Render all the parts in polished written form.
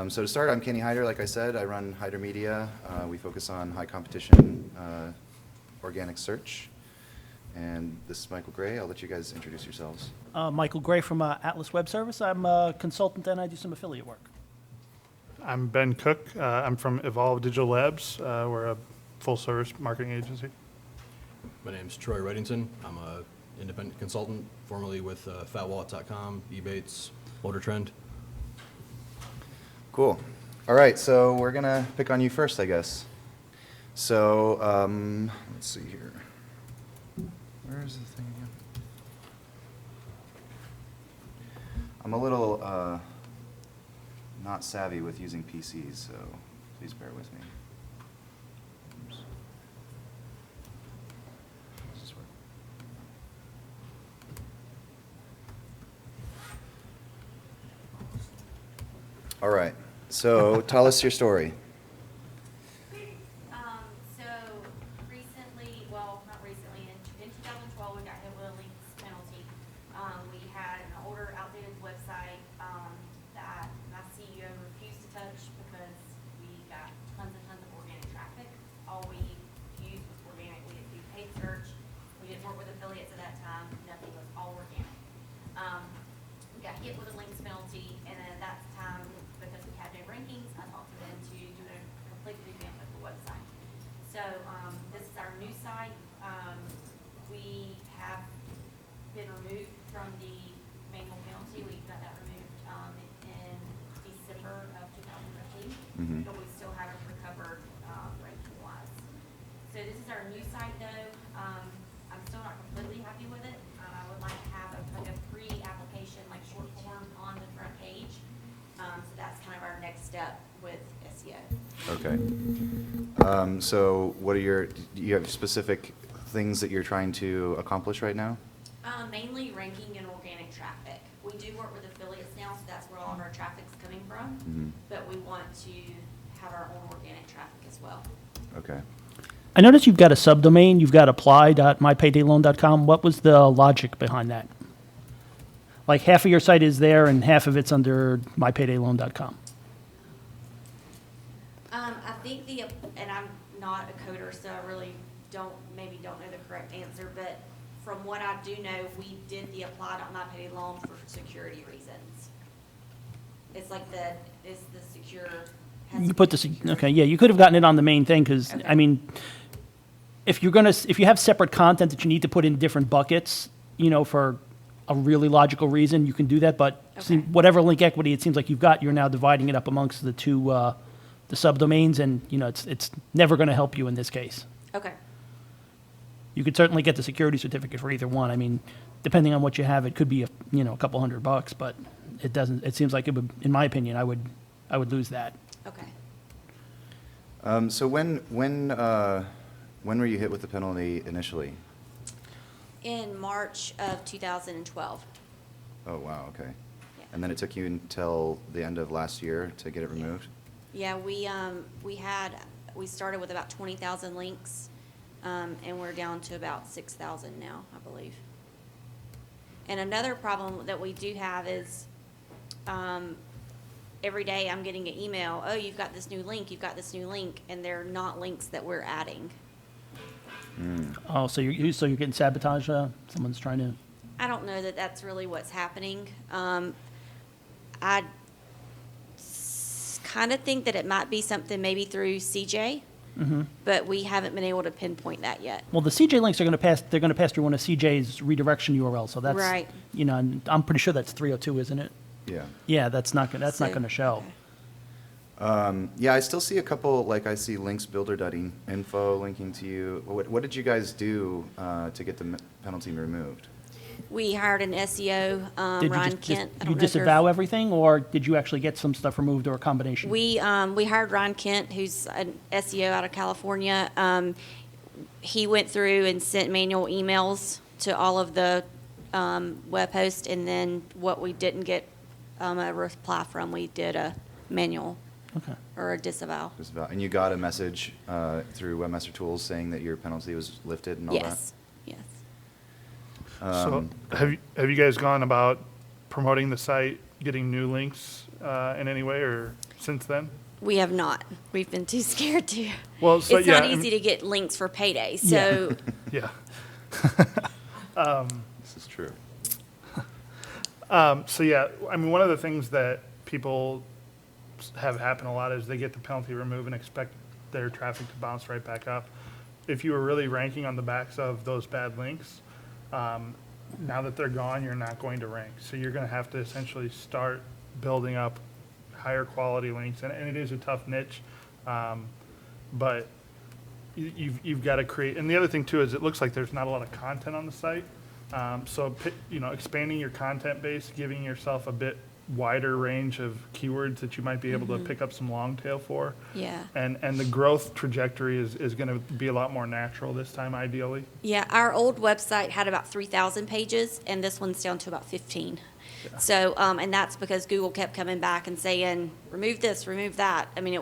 So to start, I'm Kenny Hyder. Like I said, I run Hyder Media. We focus on high competition organic search. And this is Michael Gray. I'll let you guys introduce yourselves. Michael Gray from Atlas Web Service. I'm a consultant and I do some affiliate work. I'm Ben Cook. I'm from Evolve Digital Labs. We're a full-service marketing agency. My name's Troy Redington. I'm an independent consultant, formerly with FatWallet.com, Ebates, Motor Trend. Cool. All right, so we're going to pick on you first, I guess. So let's see here. Where is the thing again? I'm a little not savvy with using PCs, so please bear with me. Oops. Does this work? All right, so tell us your story. So recently, well, not recently, in 2012, we got hit with a links penalty. We had an older, outdated website that my CEO refused to touch because we got tons and tons of organic traffic. All we used was organic. We didn't do paid search. We didn't work with affiliates at that time. Nothing was all organic. We got hit with a links penalty, and then at that time, because we had no rankings, I talked to them to do a complete revamp of the website. So this is our new site. We have been removed from the manual penalty. We got that removed in December of 2015, but we still haven't recovered ranking-wise. So this is our new site, though. I'm still not completely happy with it. I would like to have a pre-application, like short form on the front page. So that's kind of our next step with SEO. Okay. So what are do you have specific things that you're trying to accomplish right now? Mainly ranking and organic traffic. We do work with affiliates now, so that's where all of our traffic's coming from. But we want to have our own organic traffic as well. Okay. I noticed you've got a subdomain. You've got apply.mypaydayloan.com. What was the logic behind that? Like half of your site is there and half of it's under mypaydayloan.com. I think and I'm not a coder, so I really maybe don't know the correct answer, but from what I do know, we did the apply.mypayday loan for security reasons. It's like it's the secure. You put this, okay, yeah, you could have gotten it on the main thing because, Okay. I mean, if you have separate content that you need to put in different buckets, for a really logical reason, you can do that. But Okay. whatever link equity it seems like you've got, you're now dividing it up amongst the two, the subdomains, and it's never going to help you in this case. Okay. You could certainly get the security certificate for either one. I mean, depending on what you have, it could be a couple $100, but it doesn't. It seems like it would, in my opinion, I would lose that. Okay. So when were you hit with the penalty initially? In March of 2012. Oh, wow, okay. Yeah. And then it took you until the end of last year to get it removed? Yeah, we started with about 20,000 links, and we're down to about 6,000 now, I believe. And another problem that we do have is every day I'm getting an email, oh, you've got this new link, and they're not links that we're adding. Oh, so you're getting sabotaged? Someone's trying to. I don't know that that's really what's happening. I kind of think that it might be something maybe through CJ, but we haven't been able to pinpoint that yet. Well, the CJ links are going to pass. They're going to pass through one of CJ's redirection URL. So that's Right. And I'm pretty sure that's 302, isn't it? Yeah. Yeah, that's not not So- going to show. okay. Yeah, I still see a couple, like I see linksbuilder.info linking to you. What did you guys do to get the penalty removed? We hired an SEO, Did Ryan you Kent. I don't you know if you're- disavow everything, or did you actually get some stuff removed, or a combination? We hired Ryan Kent, who's an SEO out of California. He went through and sent manual emails to all of the web hosts, and then what we didn't get a reply from, we did a manual Okay. or a disavow. And you got a message through Webmaster Tools saying that your penalty was lifted and all that? Yes, yes. So have you guys gone about promoting the site, getting new links in any way, or since then? We have not. We've been too scared to. Well, so It's yeah, not easy to get links for payday, Yeah. so Yeah. This is true. So yeah, I mean, one of the things that people have happen a lot is they get the penalty removed and expect their traffic to bounce right back up. If you were really ranking on the backs of those bad links, now that they're gone, you're not going to rank. So you're going to have to essentially start building up higher quality links, and it is a tough niche, but you've got to create. And the other thing too is it looks like there's not a lot of content on the site. So expanding your content base, giving yourself a bit wider range of keywords that you might be able to pick up some long tail for. yeah. And the growth trajectory is going to be a lot more natural this time, ideally. Yeah, our old website had about 3,000 pages, and this one's down to about 15. So, and that's because Google kept coming back and saying, remove this, remove that. I mean,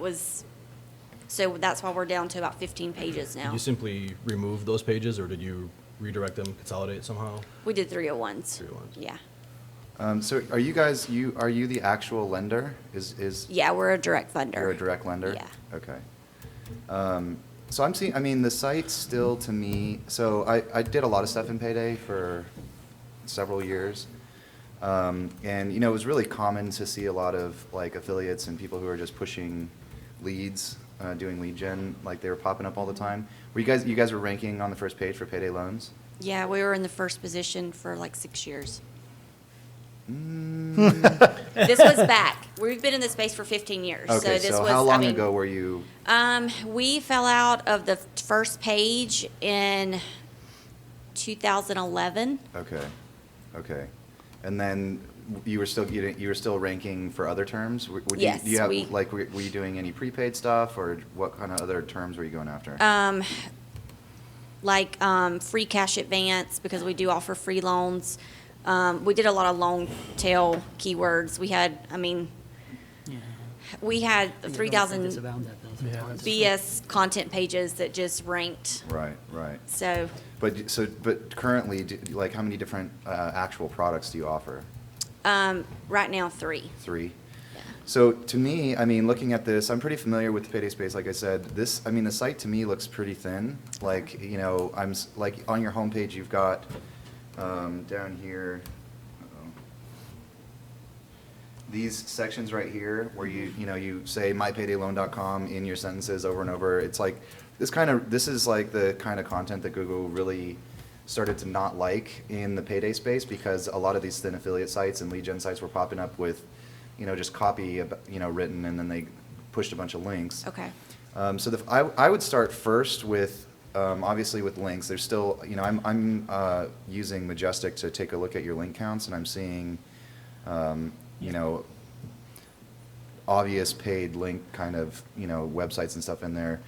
so that's why we're down to about 15 pages Did now. you simply remove those pages, or did you redirect them, consolidate somehow? We did 301s. 301s. Yeah. So are you guys, are you the actual lender? Is Yeah, we're a direct funder. you're a direct lender? Yeah. Okay. So I'm seeing, I mean, the site still to me, so I did a lot of stuff in Payday for several years. And, it was really common to see a lot of like affiliates and people who are just pushing leads, doing lead gen, like they were popping up all the time. You guys were ranking on the first page for Payday loans? Yeah, we were in the first position for like 6 years. This was back. We've been in this space for 15 years. Okay, this so was, how long ago were you? We fell out of the first page in 2011. Okay. And then you were still ranking for other terms? Yes, Do you have, we- like, were you doing any prepaid stuff, or what kind of other terms were you going after? Free cash advance, because we do offer free loans. We did a lot of long tail keywords. We had 3,000 BS content pages that just ranked. Right. So, But currently, like, how many different actual products do you offer? right now, 3. 3? Yeah. So to me, I mean, looking at this, I'm pretty familiar with the Payday space. Like I said, the site to me looks pretty thin. Like, like on your homepage, you've got down here, these sections right here where you say mypaydayloan.com in your sentences over and over. It's like this is like the kind of content that Google really started to not like in the Payday space, because a lot of these thin affiliate sites and lead gen sites were popping up with just copy written, and then they pushed a bunch of links. Okay. So I would start first with obviously with links. There's still I'm using Majestic to take a look at your link counts, and I'm seeing obvious paid link kind of websites and stuff in there.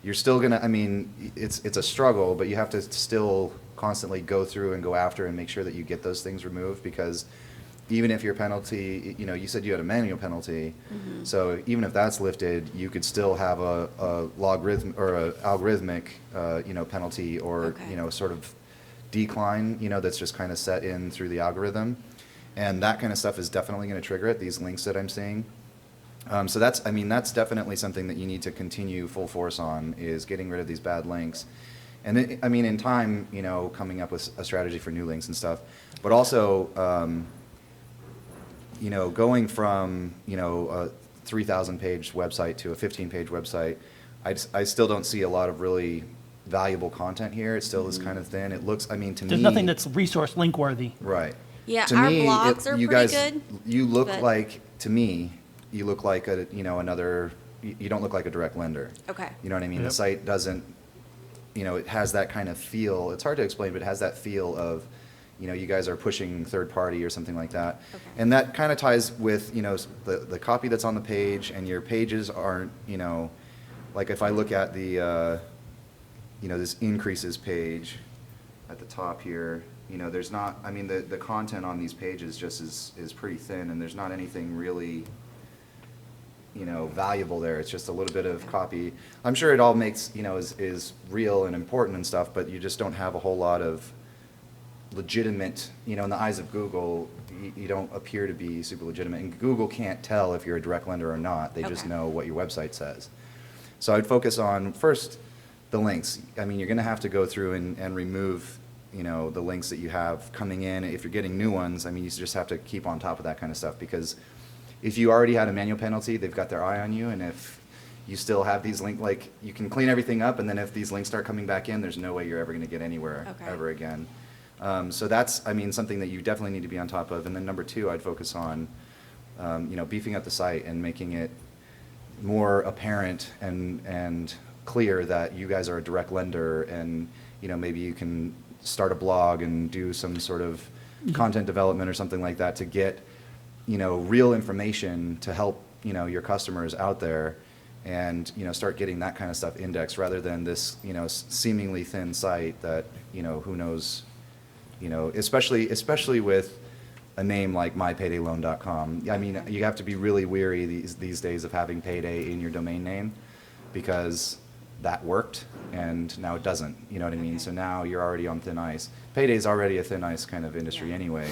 You're still gonna, it's a struggle, but you have to still constantly go through and go after and make sure that you get those things removed, because even if your penalty, you said you had a manual penalty, so even if that's lifted, you could still have a logarithm or a algorithmic, penalty, or Okay. sort of decline, that's just kind of set in through the algorithm, and that kind of stuff is definitely going to trigger it. These links that I'm seeing. So that's definitely something that you need to continue full force on, is getting rid of these bad links. And in time, coming up with a strategy for new links and stuff, but also, going from, a 3,000 page website to a 15-page website, I still don't see a lot of really valuable content here. It still is kind of thin. It looks, to me. There's nothing that's resource link worthy. Right. Yeah, To our me, blogs are you pretty guys, good. You look but- like, to me, you look like another, you don't look like a direct lender. Okay. You know what I mean? Yep. The site doesn't, it has that kind of feel. It's hard to explain, but it has that feel of, you guys are pushing third party or something like that. Okay. And that kind of ties with, the copy that's on the page, and your pages aren't, like if I look at the, this increases page at the top here, there's not, the content on these pages just is pretty thin, and there's not anything really, valuable there. It's just a little bit of copy. I'm sure it all makes, is real and important and stuff, but you just don't have a whole lot of, legitimate, in the eyes of Google, you don't appear to be super legitimate. And Google can't tell if you're a direct lender or not. They just Okay. know what your website says. So I'd focus on, first, the links. I mean, you're going to have to go through and remove, the links that you have coming in. If you're getting new ones, I mean, you just have to keep on top of that kind of stuff, because if you already had a manual penalty, they've got their eye on you, and if you still have these links, like, you can clean everything up, and then if these links start coming back in, there's no way you're ever going to get anywhere Okay. ever again. So that's, I mean, something that you definitely need to be on top of. And then number two, I'd focus on, beefing up the site and making it more apparent and clear that you guys are a direct lender, and, maybe you can start a blog and do some sort of content development or something like that to get, real information to help, your customers out there, and, start getting that kind of stuff indexed rather than this, seemingly thin site that, who knows, especially with a name like mypaydayloan.com. I mean, you have to be really weary these days of having payday in your domain name, because that worked and now it doesn't. You know what I mean? Okay. So now you're already on thin ice. Payday's already a thin ice kind of industry Yeah. anyway,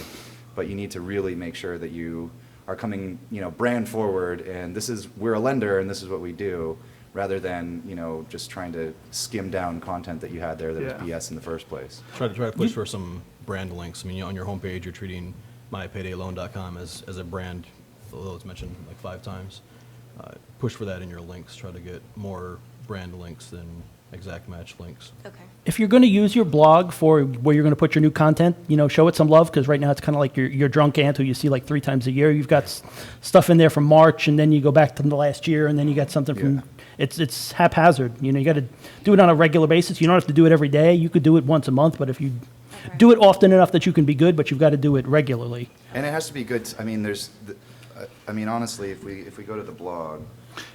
but you need to really make sure that you are coming, brand forward, and we're a lender and this is what we do, rather than, just trying to skim down content that you had there that was Yeah. BS in the first place. Try to push for some brand links. I mean, on your homepage, you're treating mypaydayloan.com as a brand, although it's mentioned like 5 times. Push for that in your links. Try to get more brand links than exact match links. Okay. If you're going to use your blog for where you're going to put your new content, show it some love, because right now it's kind of like your drunk aunt who you see like 3 times a year. You've got stuff in there from March, and then you go back to the last year, and then you got something from. Yeah. It's haphazard. You got to do it on a regular basis. You don't have to do it every day. You could do it once a month, but if you Okay. do it often enough that you can be good, but you've got to do it regularly. And it has to be good. I mean, honestly, if we go to the blog,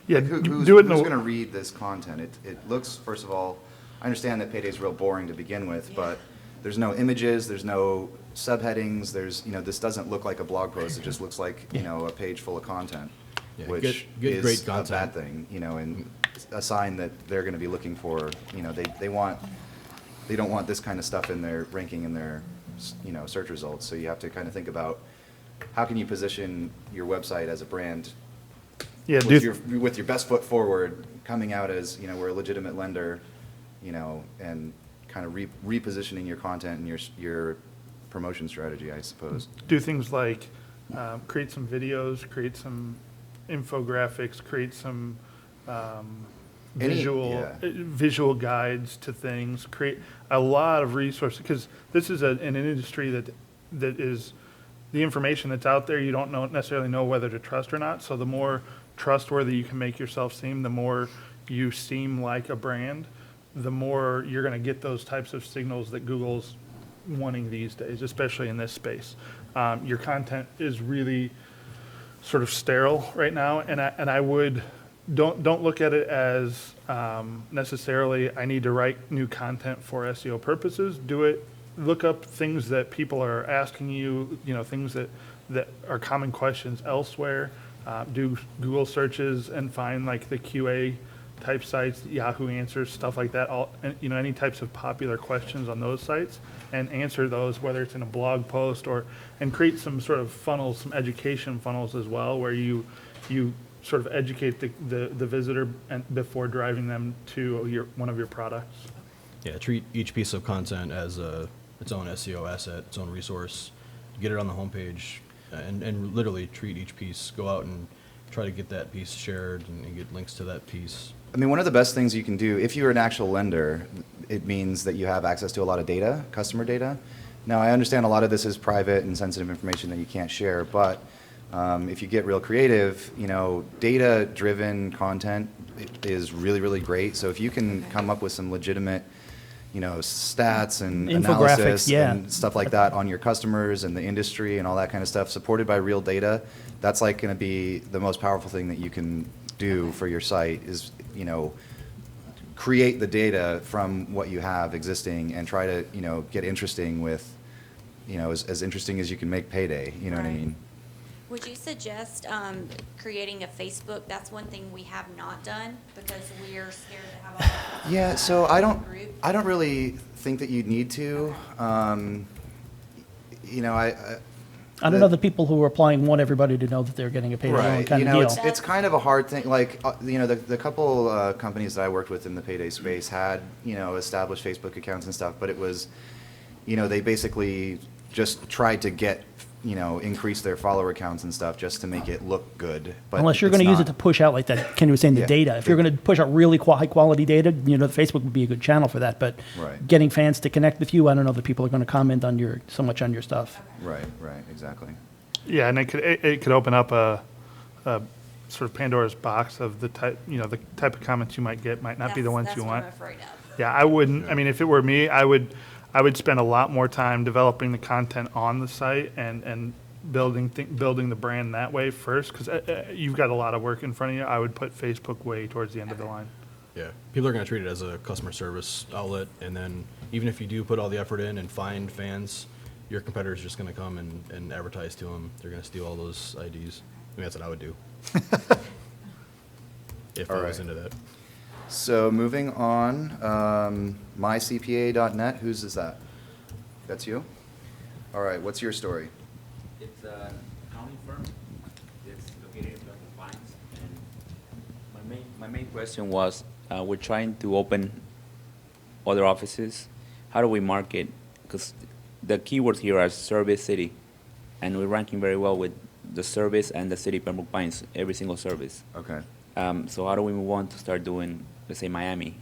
Yeah, like, who's do it in going a, to read this content? It looks, first of all, I understand that Payday's real boring to begin with, Yeah. but there's no images, there's no subheadings, this doesn't look like a blog post. It just looks like, a page full of content, Yeah, which get is great a content. bad thing, and a sign that they're going to be looking for, they don't want this kind of stuff in their ranking in their, search results. So you have to kind of think about, how can you position your website as a brand yeah, with your best foot forward, coming out as, we're a legitimate lender, and kind of repositioning your content and your promotion strategy, I suppose. do things like create some videos, create some infographics, create some visual guides to things, create a lot of resources, because this is an industry that is, the information that's out there, you don't necessarily know whether to trust or not. So the more trustworthy you can make yourself seem, the more you seem like a brand, the more you're going to get those types of signals that Google's wanting these days, especially in this space. Your content is really sort of sterile right now, and I would don't look at it as necessarily I need to write new content for SEO purposes. Look up things that people are asking you, things that are common questions elsewhere. Do Google searches and find like the QA type sites, Yahoo Answers, stuff like that. Any types of popular questions on those sites, and answer those, whether it's in a blog post and create some sort of funnels, some education funnels as well, where you sort of educate the visitor before driving them to one of your products. Yeah, treat each piece of content as its own SEO asset, its own resource. Get it on the homepage, and literally treat each piece. Go out and try to get that piece shared and get links to that piece. I mean, one of the best things you can do, if you're an actual lender, it means that you have access to a lot of data, customer data. Now, I understand a lot of this is private and sensitive information that you can't share, but if you get real creative, data-driven content is really, really great. So if you can come up with some legitimate, stats and Infographics, analysis yeah. and stuff like that on your customers and the industry and all that kind of stuff, supported by real data, that's like going to be the most powerful thing that you can do for your site is, create the data from what you have existing and try to, get interesting with, as interesting as you can make Payday, you know what I Right. mean? Would you suggest creating a Facebook? That's one thing we have not done because we are scared to have all Yeah, so I don't group. really think that you need to. you know, I don't know, the people who are applying want everybody to know that they're getting a payday loan right. kind You of know, deal. it's kind of a hard thing. Like, you know, the couple companies that I worked with in the payday space had, you know, established Facebook accounts and stuff, but it was, you know, they basically just tried to get, you know, increase their follower counts and stuff just to make it look good. But Unless you're it's going to use it not. to push out like that, Ken was saying, the Yeah. data. If you're going to push out really high quality data, you know, Facebook would be a good channel for that. But Right. getting fans to connect with you, I don't know that people are going to comment on so much on your stuff. Right, exactly. Yeah, and it could open up a sort of Pandora's box of the type, you know, the type of comments you might get might not be the ones you want. That's what I'm afraid of. Yeah, I wouldn't. I mean, if it were me, I would spend a lot more time developing the content on the site and building the brand that way first, because you've got a lot of work in front of you. I would put Facebook way towards the end of the line. Yeah, people are going to treat it as a customer service outlet, and then even if you do put all the effort in and find fans, your competitor's just going to come and advertise to them. They're going to steal all those IDs. I mean, that's what I would do. If All I was right. into that. So moving on, mycpa.net, whose is that? That's you? All right, what's your story? It's an accounting firm. It's located in Belleville Pines. And my main question was, we're trying to open other offices. How do we market? Because the keywords here are service city, and we're ranking very well with the service and the city Pembroke Pines, every single service. Okay. So how do we move on to start doing, let's say, Miami,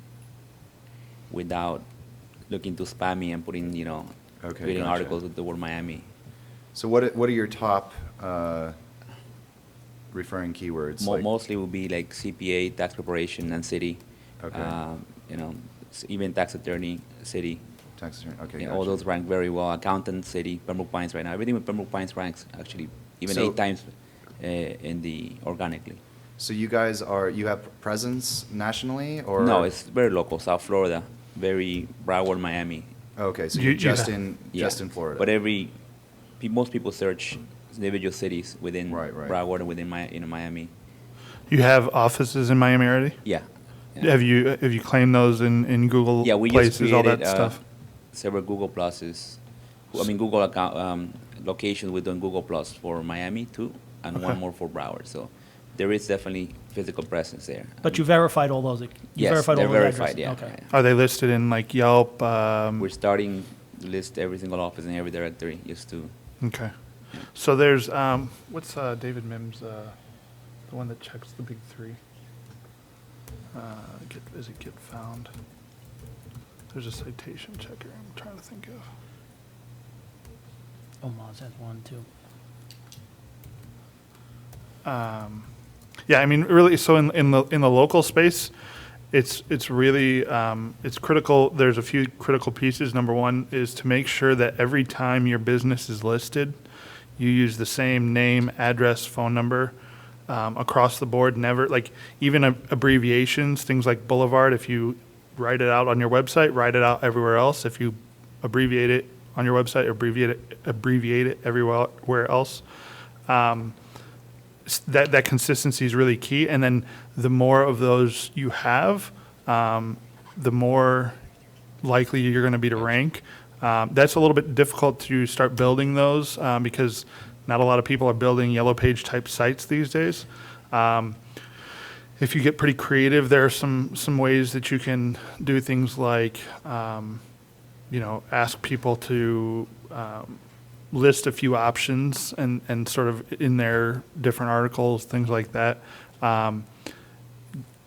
without looking too spammy and putting, you know, Okay, creating gotcha. articles with the word Miami? So what are your top referring keywords? Like- Mostly will be like CPA, tax preparation, and city. Okay. You know, even tax attorney, city. Tax attorney, okay, Yeah, gotcha. all those rank very well. Accountant, city, Pembroke Pines right now. Everything with Pembroke Pines ranks actually even So- 8 times in the organically. So you guys you have presence nationally, or? No, it's very local. South Florida, very Broward, Miami. Okay, so You- you're you just ha- in, Yeah. just in Florida? But most people search individual cities within Right. Broward and within Miami. You have offices in Miami already? Yeah. Yeah. Have you claimed those in Google Yeah, we just places, all created that stuff? several Google Pluses. I mean, Google account locations. We're doing Google Plus for Miami too, and one Okay. more for Broward. So there is definitely physical presence there. But you verified all those. You Yes, verified they're all those verified. addresses. Yeah. Okay. Yeah. Are they listed in like Yelp? We're starting to list every single office in every directory just to. Okay. So there's what's David Mims, the one that checks the big three? Is it Get Found? There's a citation checker I'm trying to think of. Omaha's has one too. Yeah, I mean, really. So in the local space, it's really it's critical. There's a few critical pieces. Number one is to make sure that every time your business is listed, you use the same name, address, phone number across the board. Never like even abbreviations, things like Boulevard. If you write it out on your website, write it out everywhere else. If you abbreviate it on your website, abbreviate it everywhere else. That consistency is really key. And then the more of those you have, the more likely you're going to be to rank. That's a little bit difficult to start building those because not a lot of people are building yellow page type sites these days. If you get pretty creative, there are some ways that you can do things like, ask people to list a few options and sort of in their different articles, things like that.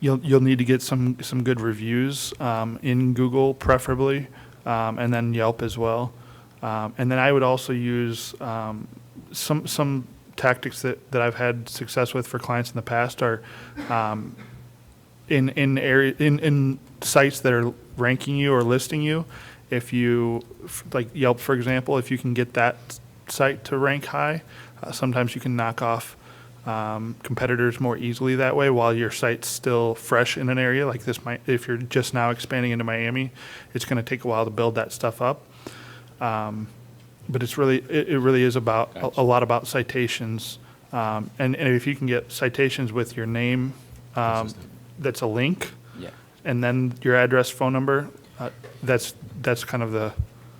You'll need to get some good reviews in Google, preferably, and then Yelp as well. And then I would also use some tactics that I've had success with for clients in the past are in sites that are ranking you or listing you. If you, like Yelp, for example, if you can get that site to rank high, sometimes you can knock off competitors more easily that way while your site's still fresh in an area. Like this might, if you're just now expanding into Miami, it's going to take a while to build that stuff up. But it's really, it really is about a lot about citations. And if you can get citations with your name, Consistent. that's a link, Yeah. and then your address, phone number, that's kind of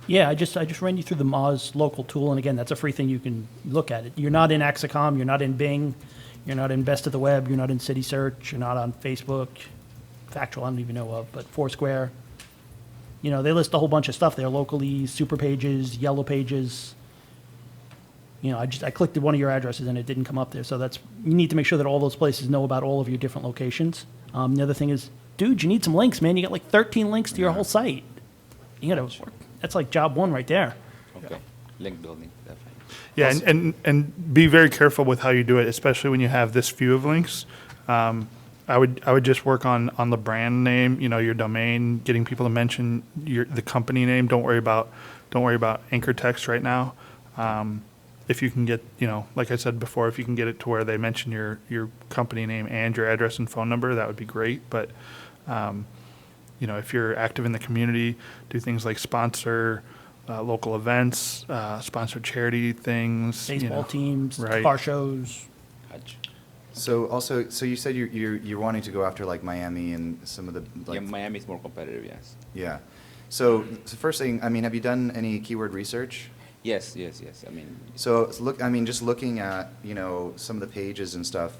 Yeah, I just ran you through the Moz local tool, and again, that's a free thing. You can look at it. You're not in Axicom, you're not in Bing, you're not in Best of the Web, you're not in City Search, you're not on Facebook. Factual, I don't even know of, but Foursquare. You know, they list a whole bunch of stuff there locally, super pages, yellow pages. You know, I clicked at one of your addresses and it didn't come up there. So you need to make sure that all those places know about all of your different locations. The other thing is, dude, you need some links, man. You got like 13 links to your whole site. You gotta work. That's like job one right there. Okay. Link building, definitely. Yeah, and be very careful with how you do it, especially when you have this view of links. I would just work on the brand name, you know, your domain, getting people to mention the company name. Don't worry about anchor text right now. If you can get, you know, like I said before, if you can get it to where they mention your company name and your address and phone number, that would be great. But you know, if you're active in the community, do things like sponsor local events, sponsor charity things, Baseball teams, right. car shows. Gotcha. So you said you're wanting to go after like Miami and some of the Yeah, like, Miami is more competitive, yes. yeah. So the first thing, I mean, have you done any keyword research? Yes. I mean, So look, I mean, just looking at, you know, some of the pages and stuff,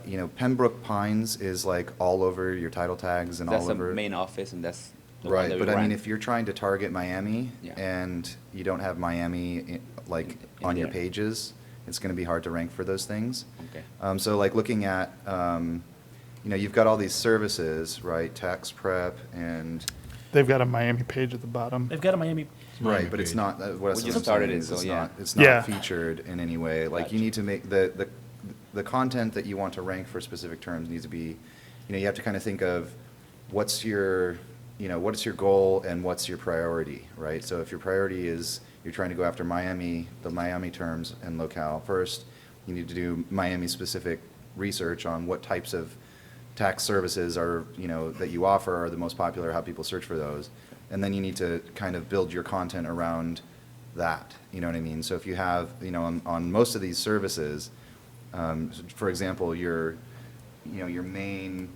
you know, Pembroke Pines is like all over your title tags and that's all the over. main office, and that's the one Right, that we but I mean, rank. if you're trying to target Miami Yeah. and you don't have Miami like In on your there. pages, it's going to be hard to rank for those things. Okay. So like looking at, you know, you've got all these services, right? Tax prep and, They've got a Miami page at the bottom. They've got a Miami. right, Miami but it's page. not, what We I'm just started saying it, is so it's yeah. not, it's not Yeah. featured in any way. Like you Gotcha. need to make the content that you want to rank for specific terms needs to be, you know, you have to kind of think of what's your, you know, what's your goal and what's your priority, right? So if your priority is you're trying to go after Miami, the Miami terms and locale first, you need to do Miami-specific research on what types of tax services are, you know, that you offer are the most popular, how people search for those. And then you need to kind of build your content around that, you know what I mean? So if you have, you know, on most of these services, for example, your main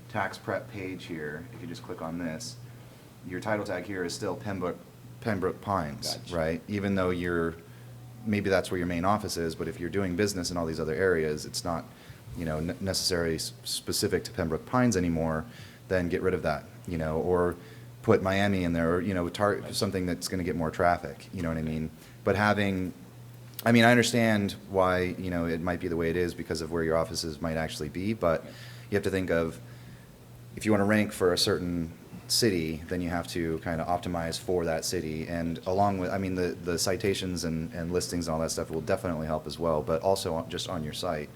tax prep page here, if you just click on this, your title tag here is still Pembroke Pines, Gotcha. right? Even though maybe that's where your main office is, but if you're doing business in all these other areas, it's not, you know, necessarily specific to Pembroke Pines anymore, then get rid of that, you know, or put Miami in there, or, you know, target something that's going to get more traffic, you know what I mean? But I mean, I understand why, you know, it might be the way it is because of where your offices might actually be, but you have to think of, if you want to rank for a certain city, then you have to kind of optimize for that city. And along with, I mean, the citations and listings and all that stuff will definitely help as well, but also just on your site,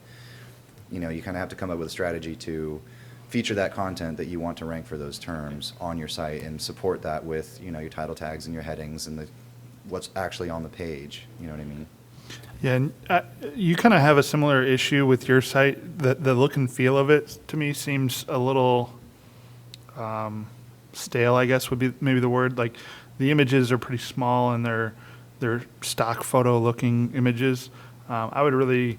you know, you kind of have to come up with a strategy to feature that content that you want to rank for those terms on your site and support that with, you know, your title tags and your headings and what's actually on the page, you know what I mean? Yeah, and you kind of have a similar issue with your site. The look and feel of it, to me, seems a little stale, I guess would be maybe the word. Like, the images are pretty small and they're stock photo looking images. I would really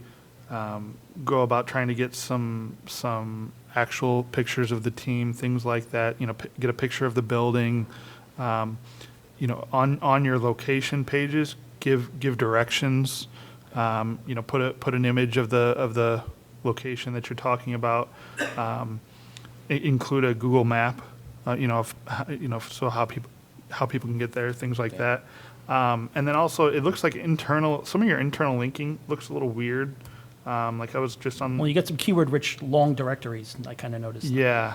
go about trying to get some actual pictures of the team, things like that. You know, get a picture of the building. You know, on your location pages, give directions. You know, put an image of the location that you're talking about. Include a Google map. You know, so how people can get there, things like that. And then also, it looks like some of your internal linking looks a little weird. Like I was just on. Well, you get some keyword-rich long directories. I kind of noticed. Yeah.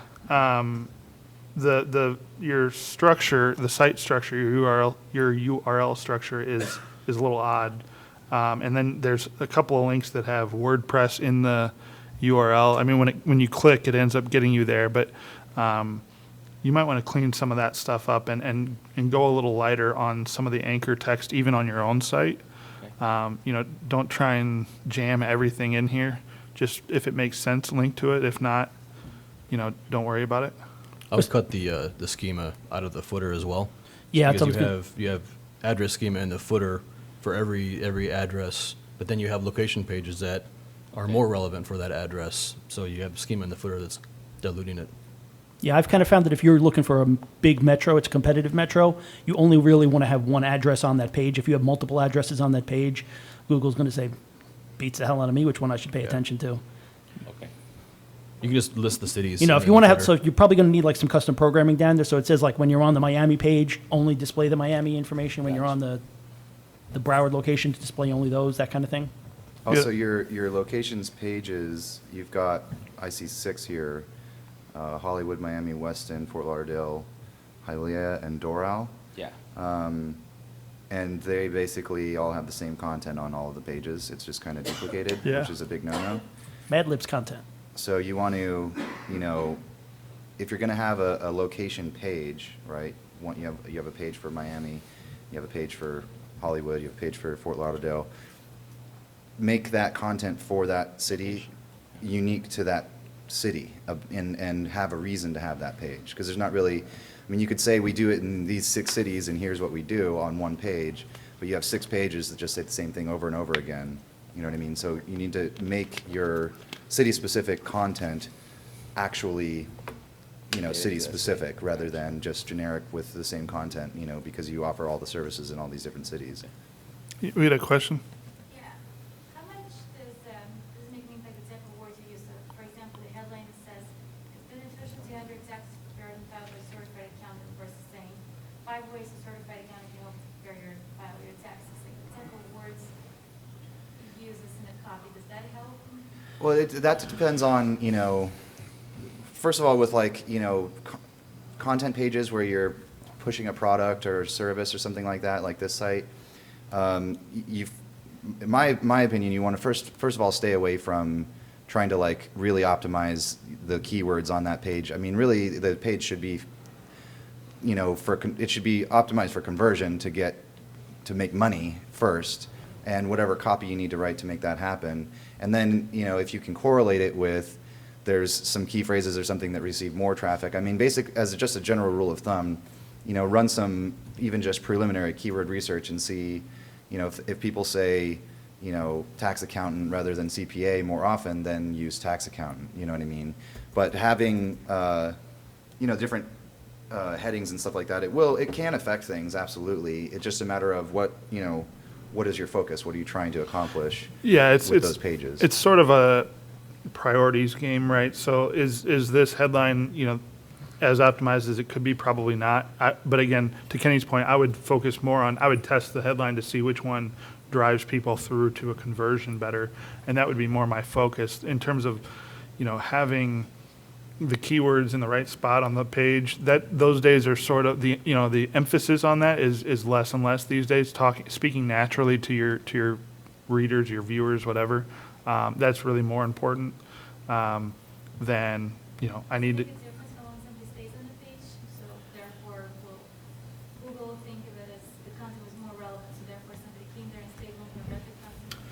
Your structure, the site structure, your URL structure is a little odd. And then there's a couple of links that have WordPress in the URL. I mean, when you click, it ends up getting you there, but you might want to clean some of that stuff up and go a little lighter on some of the anchor text, even on your own site. You know, don't try and jam everything in here. Just if it makes sense, link to it. If not, you know, don't worry about it. I would cut the schema out of the footer as well. Yeah, Because sounds good. you have address schema in the footer for every address, but then you have location pages that are more relevant for that address. So you have schema in the footer that's diluting it. Yeah, I've kind of found that if you're looking for a big metro, it's a competitive metro, you only really want to have one address on that page. If you have multiple addresses on that page, Google's going to say, beats the hell out of me, which one I should pay attention to. Okay. You can just list the cities. You know, and if you then want to have, Twitter. so you're probably going to need like some custom programming down there. So it says like when you're on the Miami page, only display the Miami information. When you're on the Broward location, to display only those, that kind of thing. Also, your locations pages, you've got, I see 6 here, Hollywood, Miami, Weston, Fort Lauderdale, Hialeah, and Doral. Yeah. And they basically all have the same content on all of the pages. It's just kind of duplicated, Yeah. which is a big no-no. Mad Libs content. So you want to, you know, if you're going to have a location page, right? You have a page for Miami, you have a page for Hollywood, you have a page for Fort Lauderdale. Make that content for that city unique to that city, and have a reason to have that page. Because there's not really, I mean, you could say we do it in these 6 cities and here's what we do on one page, but you have 6 pages that just say the same thing over and over again. You know what I mean? So you need to make your city-specific content actually, you know, city-specific rather than just generic with the same content, you know, because you offer all the services in all these different cities. We had a question. Yeah. How much does it make me think example words you use? So, for example, the headline says, it's beneficial to have your taxes prepared and filed by a certified accountant versus saying, 5 ways a certified accountant can help file your taxes. Like example words you use this in a copy. Does that help? Well, that depends on, you know, first of all, with like, you know, content pages where you're pushing a product or service or something like that, like this site, in my opinion, you want to first of all stay away from trying to like really optimize the keywords on that page. I mean, really, the page should be, you know, it should be optimized for conversion to make money first, and whatever copy you need to write to make that happen. And then, you know, if you can correlate it with, there's some key phrases or something that receive more traffic. I mean, as just a general rule of thumb, you know, run some even just preliminary keyword research and see, you know, if people say, you know, tax accountant rather than CPA more often, then use tax accountant. You know what I mean? But having, you know, different headings and stuff like that, it can affect things, absolutely. It's just a matter of what, you know, what is your focus? What are you trying to accomplish Yeah, with those pages? It's sort of a priorities game, right? So is this headline, you know, as optimized as it could be? Probably not. But again, to Kenny's point, I would focus more on, I would test the headline to see which one drives people through to a conversion better, and that would be more my focus in terms of, you know, having the keywords in the right spot on the page. That those days are sort of the, you know, the emphasis on that is less and less these days. Speaking naturally to your readers, your viewers, whatever. That's really more important than, you know, I need to. Make a difference how long somebody stays on the page, so therefore will Google think of it as the content was more relevant, so therefore somebody came there and stayed longer and read the content.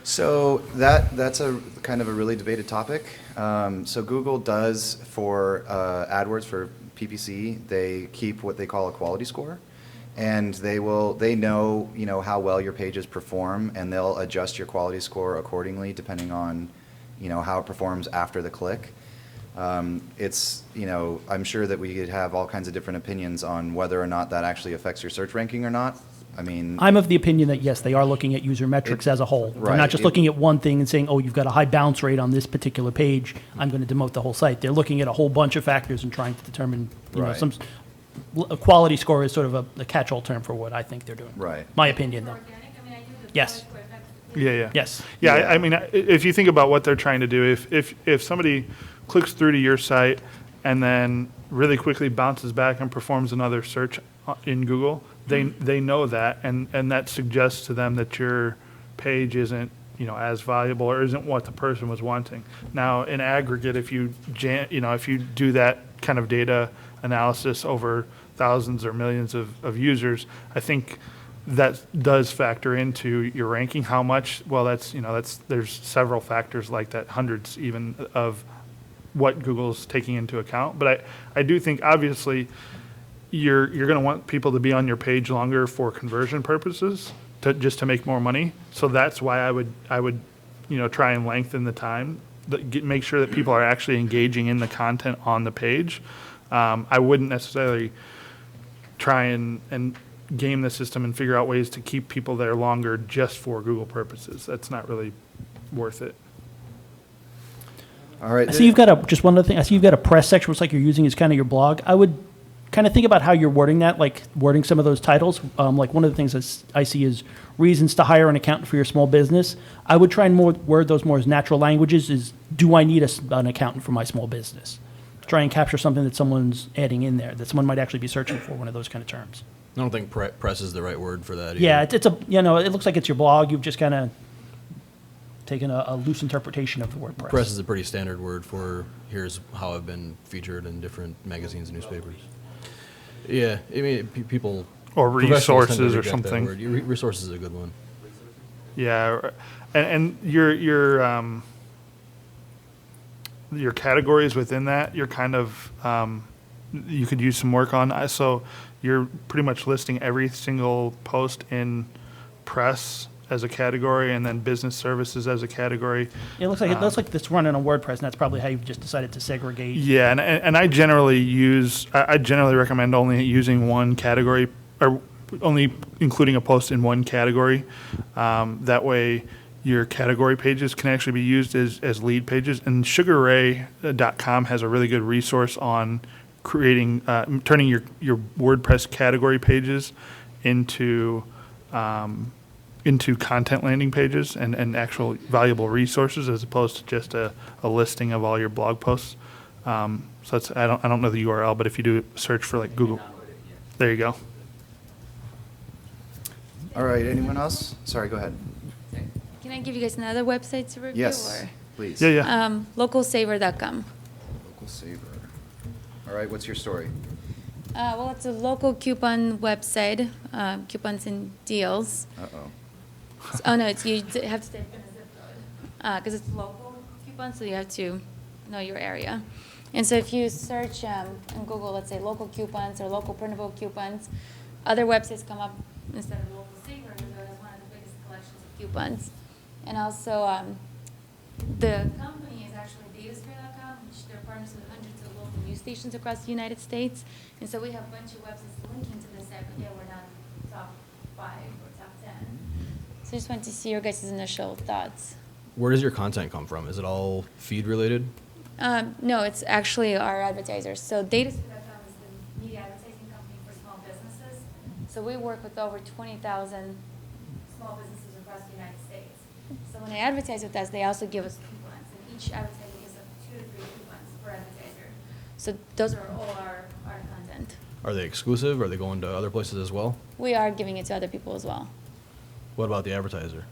So that's a kind of a really debated topic. So Google does for AdWords, for PPC, they keep what they call a quality score, and they know, you know, how well your pages perform, and they'll adjust your quality score accordingly depending on, you know, how it performs after the click. It's, you know, I'm sure that we could have all kinds of different opinions on whether or not that actually affects your search ranking or not. I mean, I'm of the opinion that, yes, they are looking at user metrics as a whole. They're right. not just looking at one thing and saying, oh, you've got a high bounce rate on this particular page, I'm going to demote the whole site. They're looking at a whole bunch of factors and trying to determine, you know, Right. a quality score is sort of a catch-all term for what I think they're doing. Right. My opinion, For though. organic, I mean, I do the Yes. quality score effectively. Yeah. Yes. Yeah, Yeah. I mean, if you think about what they're trying to do, if somebody clicks through to your site and then really quickly bounces back and performs another search in Google, they know that, and that suggests to them that your page isn't, you know, as valuable or isn't what the person was wanting. Now, in aggregate, if you do that kind of data analysis over thousands or millions of users, I think that does factor into your ranking. How much? Well, there's several factors like that, hundreds even, of what Google's taking into account. But I do think, obviously, you're going to want people to be on your page longer for conversion purposes, just to make more money. So that's why I would try and lengthen the time make sure that people are actually engaging in the content on the page. I wouldn't necessarily try and game the system and figure out ways to keep people there longer just for Google purposes. That's not really worth it. All right. I see you've got just one other thing. I see you've got a press section, which like you're using as kind of your blog. I would kind of think about how you're wording that, like wording some of those titles. Like one of the things that I see is reasons to hire an accountant for your small business. I would try and word those more as natural languages. Is do I need an accountant for my small business? Try and capture something that someone's adding in there that someone might actually be searching for. One of those kind of terms. I don't think press is the right word for that either. Yeah, it's a it looks like it's your blog. You've just kind of taken a loose interpretation of the word press. Press is a pretty standard word for here's how I've been featured in different magazines and newspapers. Yeah, I mean, people... Or professionals tend to resources or reject that something. word. Resources is a good one. Yeah, and your categories within that, you're kind of you could use some work on. So you're pretty much listing every single post in press as a category, and then business services as a category. It looks like this running on WordPress, and that's probably how you've just decided to segregate. Yeah, and I generally recommend only using one category, or only including a post in one category. That way your category pages can actually be used as lead pages. And sugarray.com has a really good resource on creating, turning your WordPress category pages into content landing pages and actual valuable resources, as opposed to just a listing of all your blog posts. So that's, I don't know the URL, but if you do search for like Google, there you go. All right, anyone else? Sorry, go ahead. Can I give you guys another website to review? Yes, Or? please. Yeah. Localsaver.com. Local Saver. All right, what's your story? Well, it's a local coupon website, coupons and deals. Uh-oh. Oh, no, you have to stay in a zip code because it's local coupons, so you have to know your area. And so if you search on Google, let's say local coupons or local printable coupons, other websites come up instead of Local Saver, because that is one of the biggest collections of coupons. And also, the company is actually datasphere.com, which they're partners with hundreds of local news stations across the United States. And so we have a bunch of websites linking to this site, but yeah, we're not top 5 or top 10. So I just wanted to see your guys' initial thoughts. Where does your content come from? Is it all feed related? No, it's actually our advertisers. So datasphere.com is the media advertising company for small businesses. So we work with over 20,000 small businesses across the United States. So when they advertise with us, they also give us coupons, and each advertiser gives us 2 to 3 coupons per advertiser. So those are all our content. Are they exclusive? Are they going to other places as well? We are giving it to other people as well. What about the advertiser?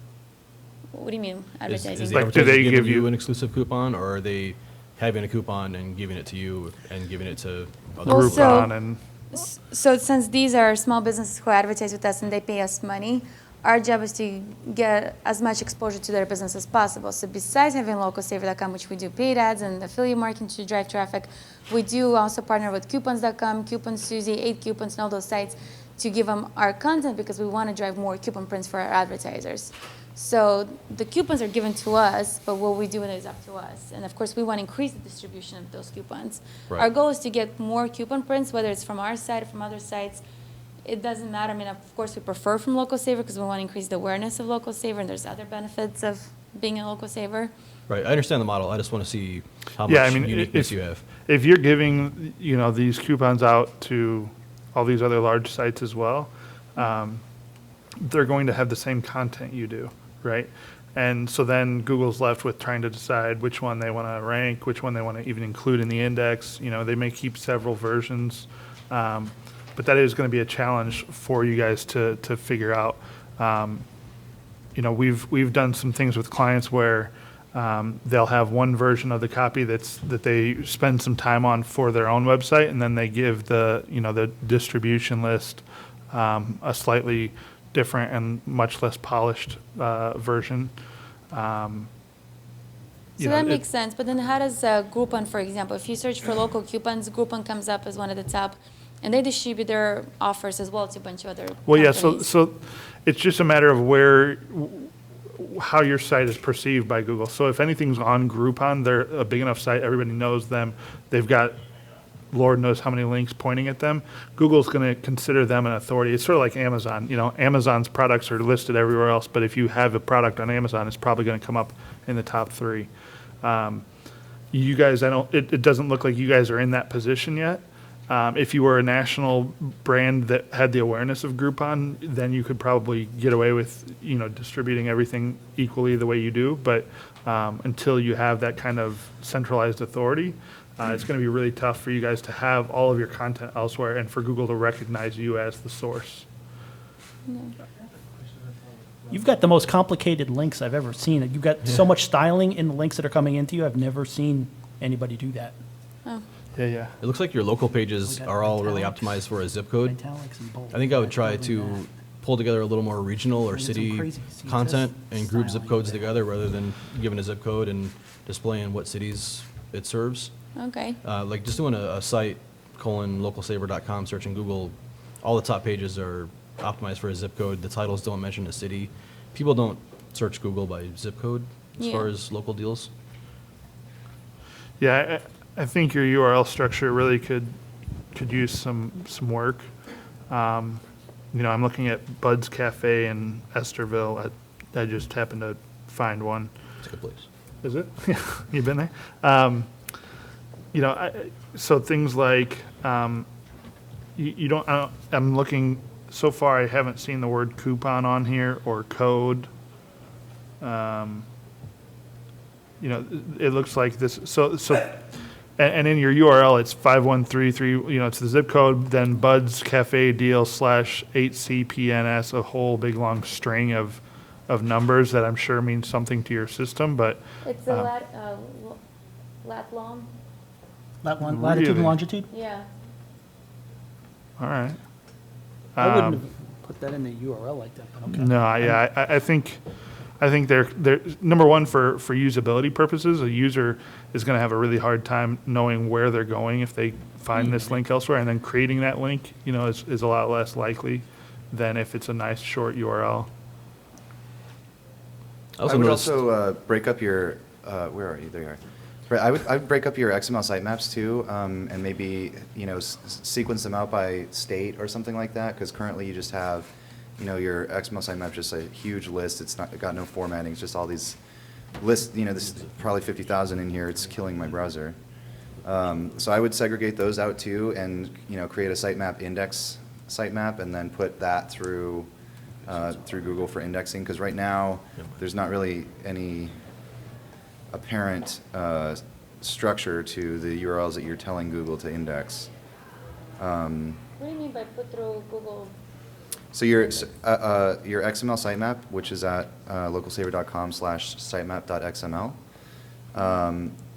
What do you mean, Is advertising? the Like, do advertiser they giving give you you- an exclusive coupon, or are they having a coupon and giving it to you and giving it to other Well, people? so- Groupon and So since these are small businesses who advertise with us and they pay us money, our job is to get as much exposure to their business as possible. So besides having localsaver.com, which we do paid ads and affiliate marketing to drive traffic, we do also partner with coupons.com, Coupons Suzy, 8 Coupons, and all those sites to give them our content because we want to drive more coupon prints for our advertisers. So the coupons are given to us, but what we do with it is up to us. And of course, we want to increase the distribution of those coupons. Right. Our goal is to get more coupon prints, whether it's from our site or from other sites. It doesn't matter. I mean, of course, we prefer from Local Saver because we want to increase the awareness of Local Saver, and there's other benefits of being a Local Saver. Right. I understand the model. I just want to see how Yeah, much I mean, uniqueness you have. if you're giving, these coupons out to all these other large sites as well, they're going to have the same content you do, right? And so then Google's left with trying to decide which one they want to rank, which one they want to even include in the index. They may keep several versions, but that is going to be a challenge for you guys to figure out. We've done some things with clients where they'll have one version of the copy that they spend some time on for their own website, and then they give the distribution list a slightly different and much less polished version. So that makes sense. But then how does Groupon, for example, if you search for local coupons, Groupon comes up as one of the top, and they distribute their offers as well to a bunch of other Well, yeah, companies. so it's just a matter of where how your site is perceived by Google. So if anything's on Groupon, they're a big enough site, everybody knows them. They've got Lord knows how many links pointing at them. Google's going to consider them an authority. It's sort of like Amazon. You know, Amazon's products are listed everywhere else, but if you have a product on Amazon, it's probably going to come up in the top 3. You guys, it doesn't look like you guys are in that position yet. If you were a national brand that had the awareness of Groupon, then you could probably get away with, you know, distributing everything equally the way you do. But until you have that kind of centralized authority, it's going to be really tough for you guys to have all of your content elsewhere and for Google to recognize you as the source. You've got the most complicated links I've ever seen. You've got so much styling in the links that are coming into you. I've never seen anybody do that. Oh, Yeah. It looks like your local pages got are all really italics. optimized for a zip code. Italics and bold. I think I would try Probably to that. pull together a little more regional or Did some city crazy content CSS and group zip styling codes there. together rather than giving a zip code and displaying what cities it serves. okay. Like just doing a site, localsaver.com, search in Google, all the top pages are optimized for a zip code. The titles don't mention a city. People don't search Google by zip code as Yeah. far as local deals. Yeah, I think your URL structure really could use some work. You know, I'm looking at Bud's Cafe in Esterville. I just happened to find one. It's a good place. Is it? You been there? You know, so things like you don't. I'm looking. So far, I haven't seen the word coupon on here or code. You know, it looks like this. And in your URL, it's 5133. You know, it's the zip code. Then Bud's Cafe deal /8CPNS, a whole big long string of numbers that I'm sure means something to your system. But It's a lat long? Latitude Really? and longitude? Yeah. all right. I wouldn't have put that in the URL like that, but okay. No, yeah, I think they're number one for usability purposes. A user is going to have a really hard time knowing where they're going if they find this link elsewhere, and then creating that link, you know, is a lot less likely than if it's a nice short URL. I I also would noticed, also break up your, where are you? There you are. Right, I would break up your XML sitemaps too, and maybe, you know, sequence them out by state or something like that, because currently you just have, you know, your XML sitemap just a huge list. It's not got no formatting. It's just all these lists. You know, this is probably 50,000 in here. It's killing my browser. So I would segregate those out too, and, you know, create a sitemap index sitemap, and then put that through Google for indexing, because right now there's not really any apparent structure to the URLs that you're telling Google to index. What do you mean by put through Google? So your XML sitemap, which is at localsaver.com/sitemap.xml,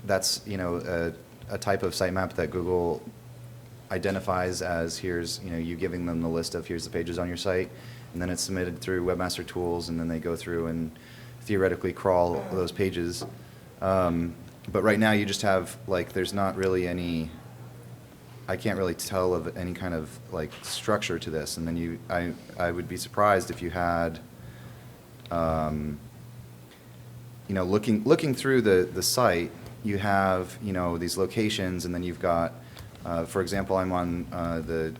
that's, you know, a type of sitemap that Google identifies as, here's, you know, you giving them the list of here's the pages on your site, and then it's submitted through Webmaster Tools, and then they go through and theoretically crawl those pages. But right now you just have, like, there's not really any, I can't really tell of any kind of like structure to this. And then I would be surprised if you had, you know, looking through the site, you have, you know, these locations, and then you've got, for example, I'm on the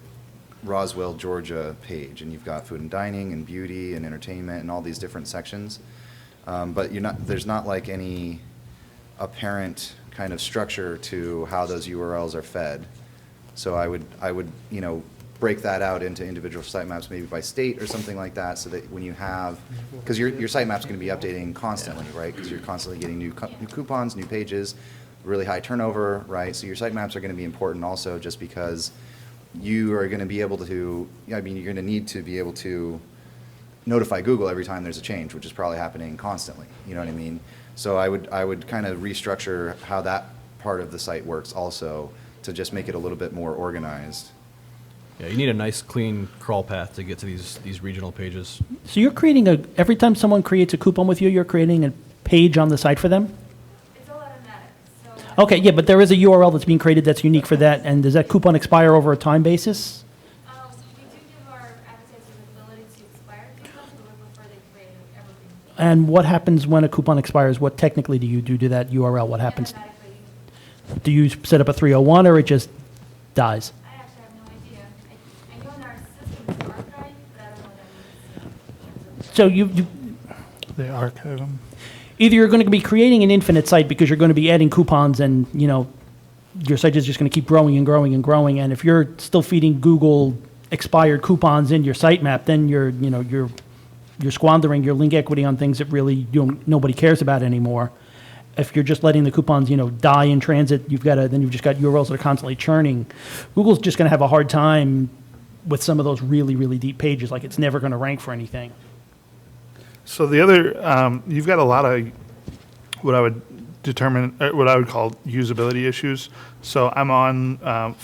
Roswell, Georgia page, and you've got food and dining and beauty and entertainment and all these different sections. But there's not like any apparent kind of structure to how those URLs are fed. So I would, you know, break that out into individual sitemaps, maybe by state or something like that, so that when you have, because your sitemap's going to be updating constantly, right? Because you're constantly getting new coupons, new pages, really high turnover, right? So your sitemaps are going to be important also, just because you are going to be able to, I mean, you're going to need to be able to notify Google every time there's a change, which is probably happening constantly. You know what I mean? So I would kind of restructure how that part of the site works also, to just make it a little bit more organized. yeah, you need a nice clean crawl path to get to these regional pages. So you're creating every time someone creates a coupon with you, you're creating a page on the site for them? It's all automatic, so. Okay, yeah, but there is a URL that's being created that's unique for that, and does that coupon expire over a time basis? So we do give our advertisers the ability to expire coupons, but we prefer they create evergreen And what happens when a coupon expires? What technically do you do to that URL? What happens? Automatically, Do you set up a 301 or it just dies? I actually have no idea. I know in our system it's archived, but I don't know what that means. So you They archive them. either you're going to be creating an infinite site because you're going to be adding coupons and, you know, your site is just going to keep growing and growing and growing. And if you're still feeding Google expired coupons in your sitemap, then you're squandering your link equity on things that really nobody cares about anymore. If you're just letting the coupons, die in transit, then you've just got URLs that are constantly churning. Google's just going to have a hard time with some of those really, really deep pages. Like, it's never going to rank for anything. So the other, you've got a lot of what I would call usability issues. So I'm on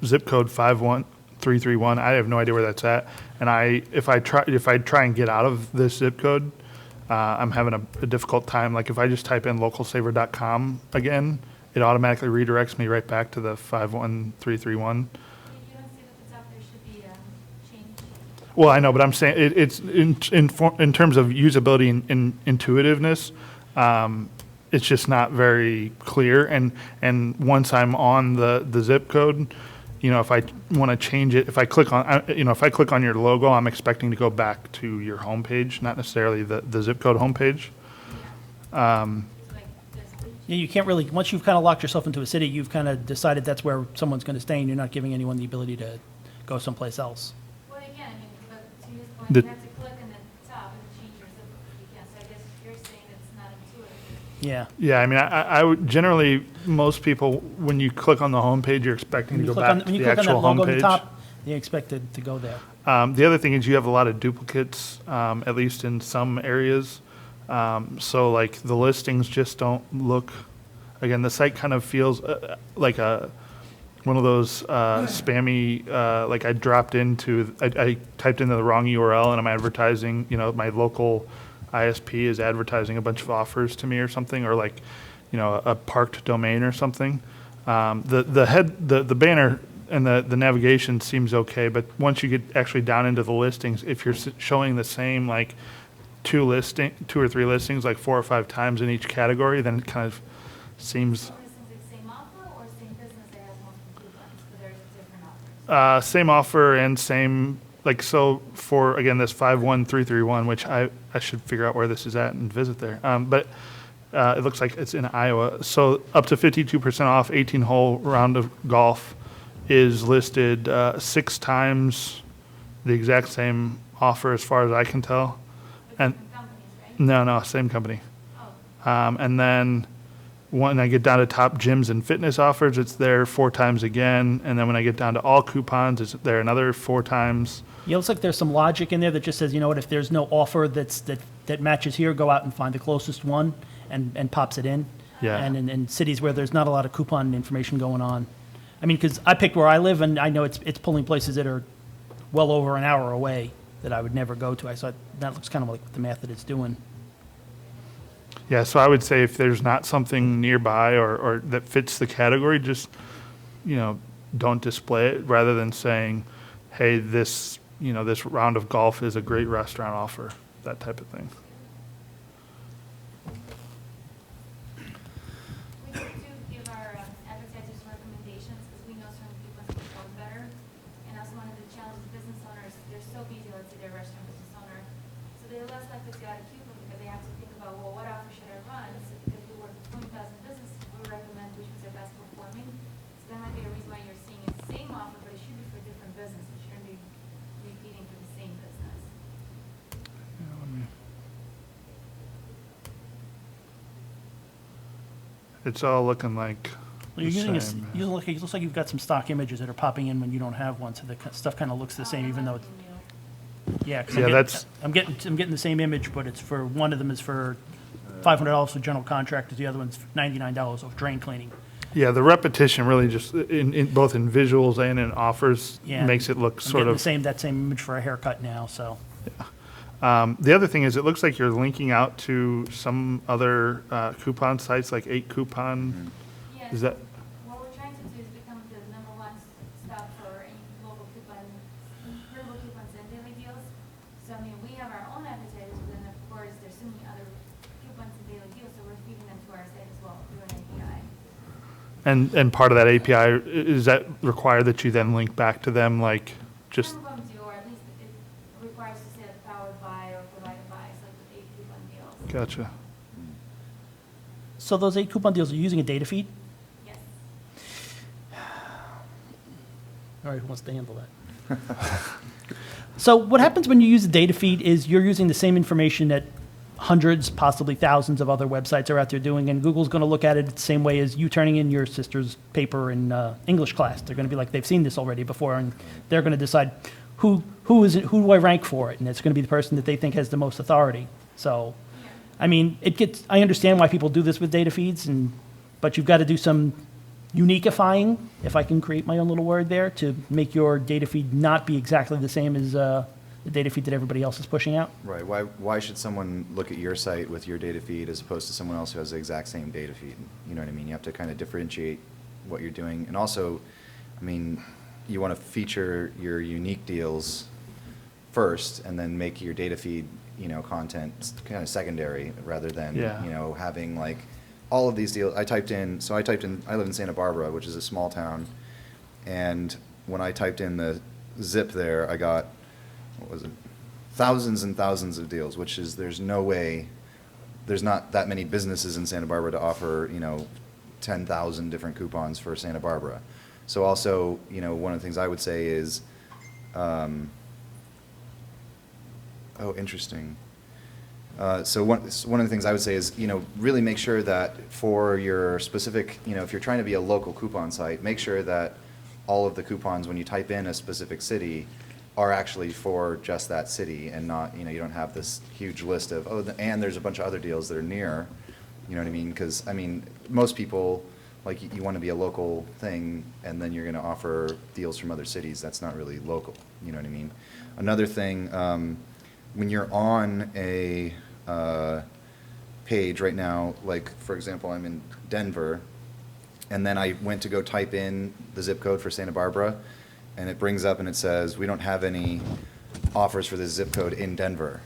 zip code 51331. I have no idea where that's at. And if I try and get out of this zip code, I'm having a difficult time. Like if I just type in localsaver.com again, it automatically redirects me right back to the 51331. If you don't see that it's up, there should be a change. Well, I know, but I'm saying it's in terms of usability and intuitiveness, it's just not very clear. And once I'm on the zip code, if I want to change it, if I click on your logo, I'm expecting to go back to your homepage, not necessarily the zip code homepage. It's like this. Yeah, you can't really, once you've kind of locked yourself into a city, you've kind of decided that's where someone's going to stay, and you're not giving anyone the ability to go someplace else. Well, you can, but to his point, The- you have to click on the top and change your zip code. You can, so I guess you're saying it's not intuitive. Yeah. Yeah, I mean, I would generally, most people, when you click on the homepage, you're expecting When to you go click on, back to when you the click on that actual logo at the homepage. top, you expect it to go there. The other thing is you have a lot of duplicates, at least in some areas. So like the listings just don't look, again, the site kind of feels like one of those spammy, like I typed into the wrong URL and I'm advertising, my local ISP is advertising a bunch of offers to me or something, or like, a parked domain or something. The banner and the navigation seems okay, but once you get actually down into the listings, if you're showing the same like two or three listings like 4 or 5 times in each category, then it kind of seems For instance, it's same offer or same business that has multiple coupons, but there's different offers. same offer and same, like, so for, again, this 51331, which I should figure out where this is at and visit there. But it looks like it's in Iowa. So up to 52% off 18-hole round of golf is listed 6 times the exact same offer as far as I can tell. And Different companies, right? no, same company. Oh, And then when I get down to top gyms and fitness offers, it's there 4 times again. And then when I get down to all coupons, it's there another 4 times. Yeah, it looks like there's some logic in there that just says, you know what, if there's no offer that matches here, go out and find the closest one and pops it in. Yeah. And in cities where there's not a lot of coupon information going on. I mean, because I picked where I live, and I know it's pulling places that are well over an hour away that I would never go to. I thought that looks kind of like the math that it's doing. Yeah, so I would say if there's not something nearby or that fits the category, just, don't display it rather than saying, hey, this round of golf is a great restaurant offer, that type of thing. we do give our advertisers recommendations because we know certain coupons perform better. And also one of the challenges business owners, they're so busy, let's say they're a restaurant business owner. So they're less likely to add a coupon because they have to think about, well, what offer should I run? So because we work with 20,000 businesses, we recommend which ones are best performing. So that might be a reason why you're seeing the same offer, but it should be for different business. It shouldn't be repeating for the same business. It's all looking like Well, you're the using same. it looks like you've got some stock images that are popping in when you don't have one, so the stuff kind of looks the same, even though it's, yeah. 'Cause Yeah, that's- I'm getting the same image, but it's for, one of them is for $500 for general contractors, the other one's $99 of drain cleaning. Yeah, the repetition really just, in both in visuals and in offers, Yeah. makes it look I'm sort getting of. that same image for a haircut now, so. The other thing is, it looks like you're linking out to some other coupon sites, like 8Coupon. Yes. Is that, What we're trying to do is become the #1 stop for any local coupons and daily deals. So, I mean, we have our own advertisers, but then of course, there's so many other And part of that API, is that require that you then link back to them, like, just, Some of them do, or at least it requires to say powered by or provided by, so like the 8 coupon deals. gotcha. So those 8 coupon deals are using a data feed? Yes. All right, who wants to handle that? So what happens when you use a data feed is you're using the same information that hundreds, possibly thousands of other websites are out there doing, and Google's going to look at it the same way as you turning in your sister's paper in English class. They're going to be like, they've seen this already before, and they're going to decide who do I rank for it, and it's going to be the person that they think has the most authority. So, I mean, I understand why people do this with data feeds, but you've got to do some uniquifying, if I can create my own little word there, to make your data feed not be exactly the same as the data feed that everybody else is pushing out. Right, why should someone look at your site with your data feed as opposed to someone else who has the exact same data feed? You know what I mean? You have to kind of differentiate what you're doing. And also, I mean, you want to feature your unique deals first and then make your data feed, content kind of secondary rather than, Yeah. having like all of these deals. I live in Santa Barbara, which is a small town, and when I typed in the zip there, I got, what was it, thousands and thousands of deals, which is, there's not that many businesses in Santa Barbara to offer, 10,000 different coupons for Santa Barbara. So also, one of the things I would say is, interesting. So one of the things I would say is, really make sure that for your specific, if you're trying to be a local coupon site, make sure that all of the coupons, when you type in a specific city, are actually for just that city and not, you don't have this huge list of, and there's a bunch of other deals that are near, you know what I mean? Because, most people, like, you want to be a local thing, and then you're going to offer deals from other cities. That's not really local, you know what I mean? Another thing, when you're on a page right now, like, for example, I'm in Denver, and then I went to go type in the zip code for Santa Barbara, and it brings up and it says, we don't have any offers for this zip code in Denver,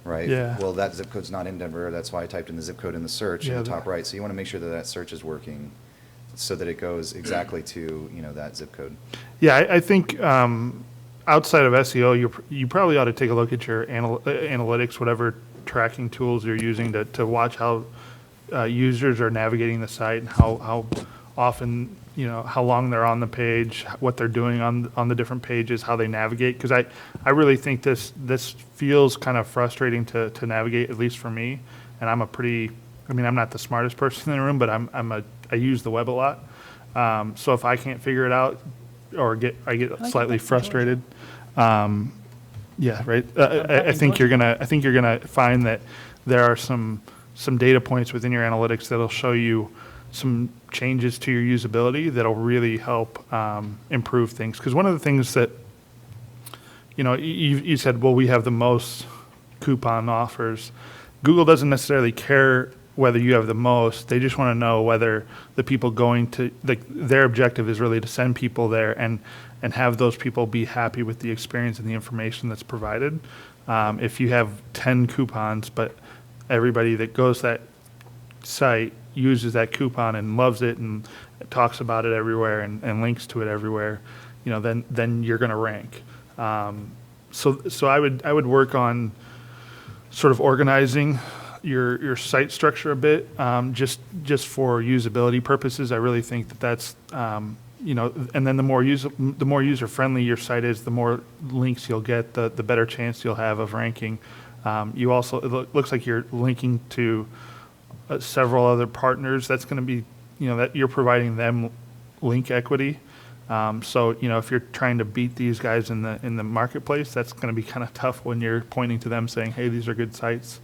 right? Yeah. Well, that zip code's not in Denver. That's why I typed in the zip code in the search in the top that- right. So you want to make sure that that search is working so that it goes exactly to, that zip code. Yeah, I think outside of SEO, you probably ought to take a look at your analytics, whatever tracking tools you're using to watch how users are navigating the site and how often, how long they're on the page, what they're doing on the different pages, how they navigate. Because I really think this feels kind of frustrating to navigate, at least for me. And I'm I'm not the smartest person in the room, but I use the web a lot. So if I can't figure it out or I get slightly frustrated, yeah, right. I think you're gonna find that there are some data points within your analytics that'll show you some changes to your usability that'll really help improve things. Because one of the things that you said, well, we have the most coupon offers. Google doesn't necessarily care whether you have the most. They just want to know whether the people going to, their objective is really to send people there and have those people be happy with the experience and the information that's provided. If you have 10 coupons, but everybody that goes to that site uses that coupon and loves it and talks about it everywhere and links to it everywhere, then you're going to rank. So I would work on sort of organizing your site structure a bit, just for usability purposes. I really think that's and then the more user friendly your site is, the more links you'll get, the better chance you'll have of ranking. You also, it looks like you're linking to several other partners. That's going to be, that you're providing them link equity. So if you're trying to beat these guys in the marketplace, that's going to be kind of tough when you're pointing to them saying, hey, these are good sites.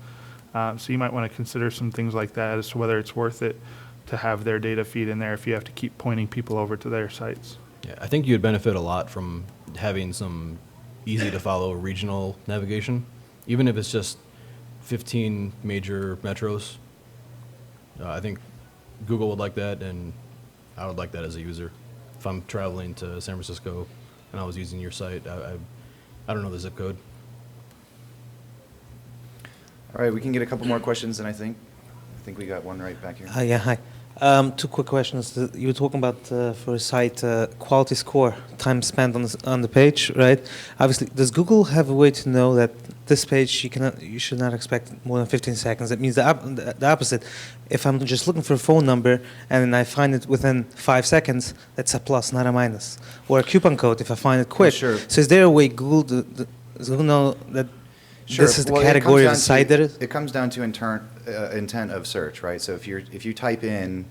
So you might want to consider some things like that as to whether it's worth it to have their data feed in there if you have to keep pointing people over to their sites. Yeah, I think you'd benefit a lot from having some easy to follow regional navigation, even if it's just 15 major metros. I think Google would like that, and I would like that as a user. If I'm traveling to San Francisco and I was using your site, I don't know the zip code. All right, we can get a couple more questions, and I think we got one right back here. Yeah, hi. Two quick questions. You were talking about for a site quality score, time spent on the page, right? Obviously, does Google have a way to know that this page you should not expect more than 15 seconds? That means the opposite. If I'm just looking for a phone number and I find it within 5 seconds, that's a plus, not a minus. Or a coupon code if I find it quick. Sure. So is there a way does Google know that Sure. this is the Well, category of the site that is? It comes down to intent of search, right? So if you type in,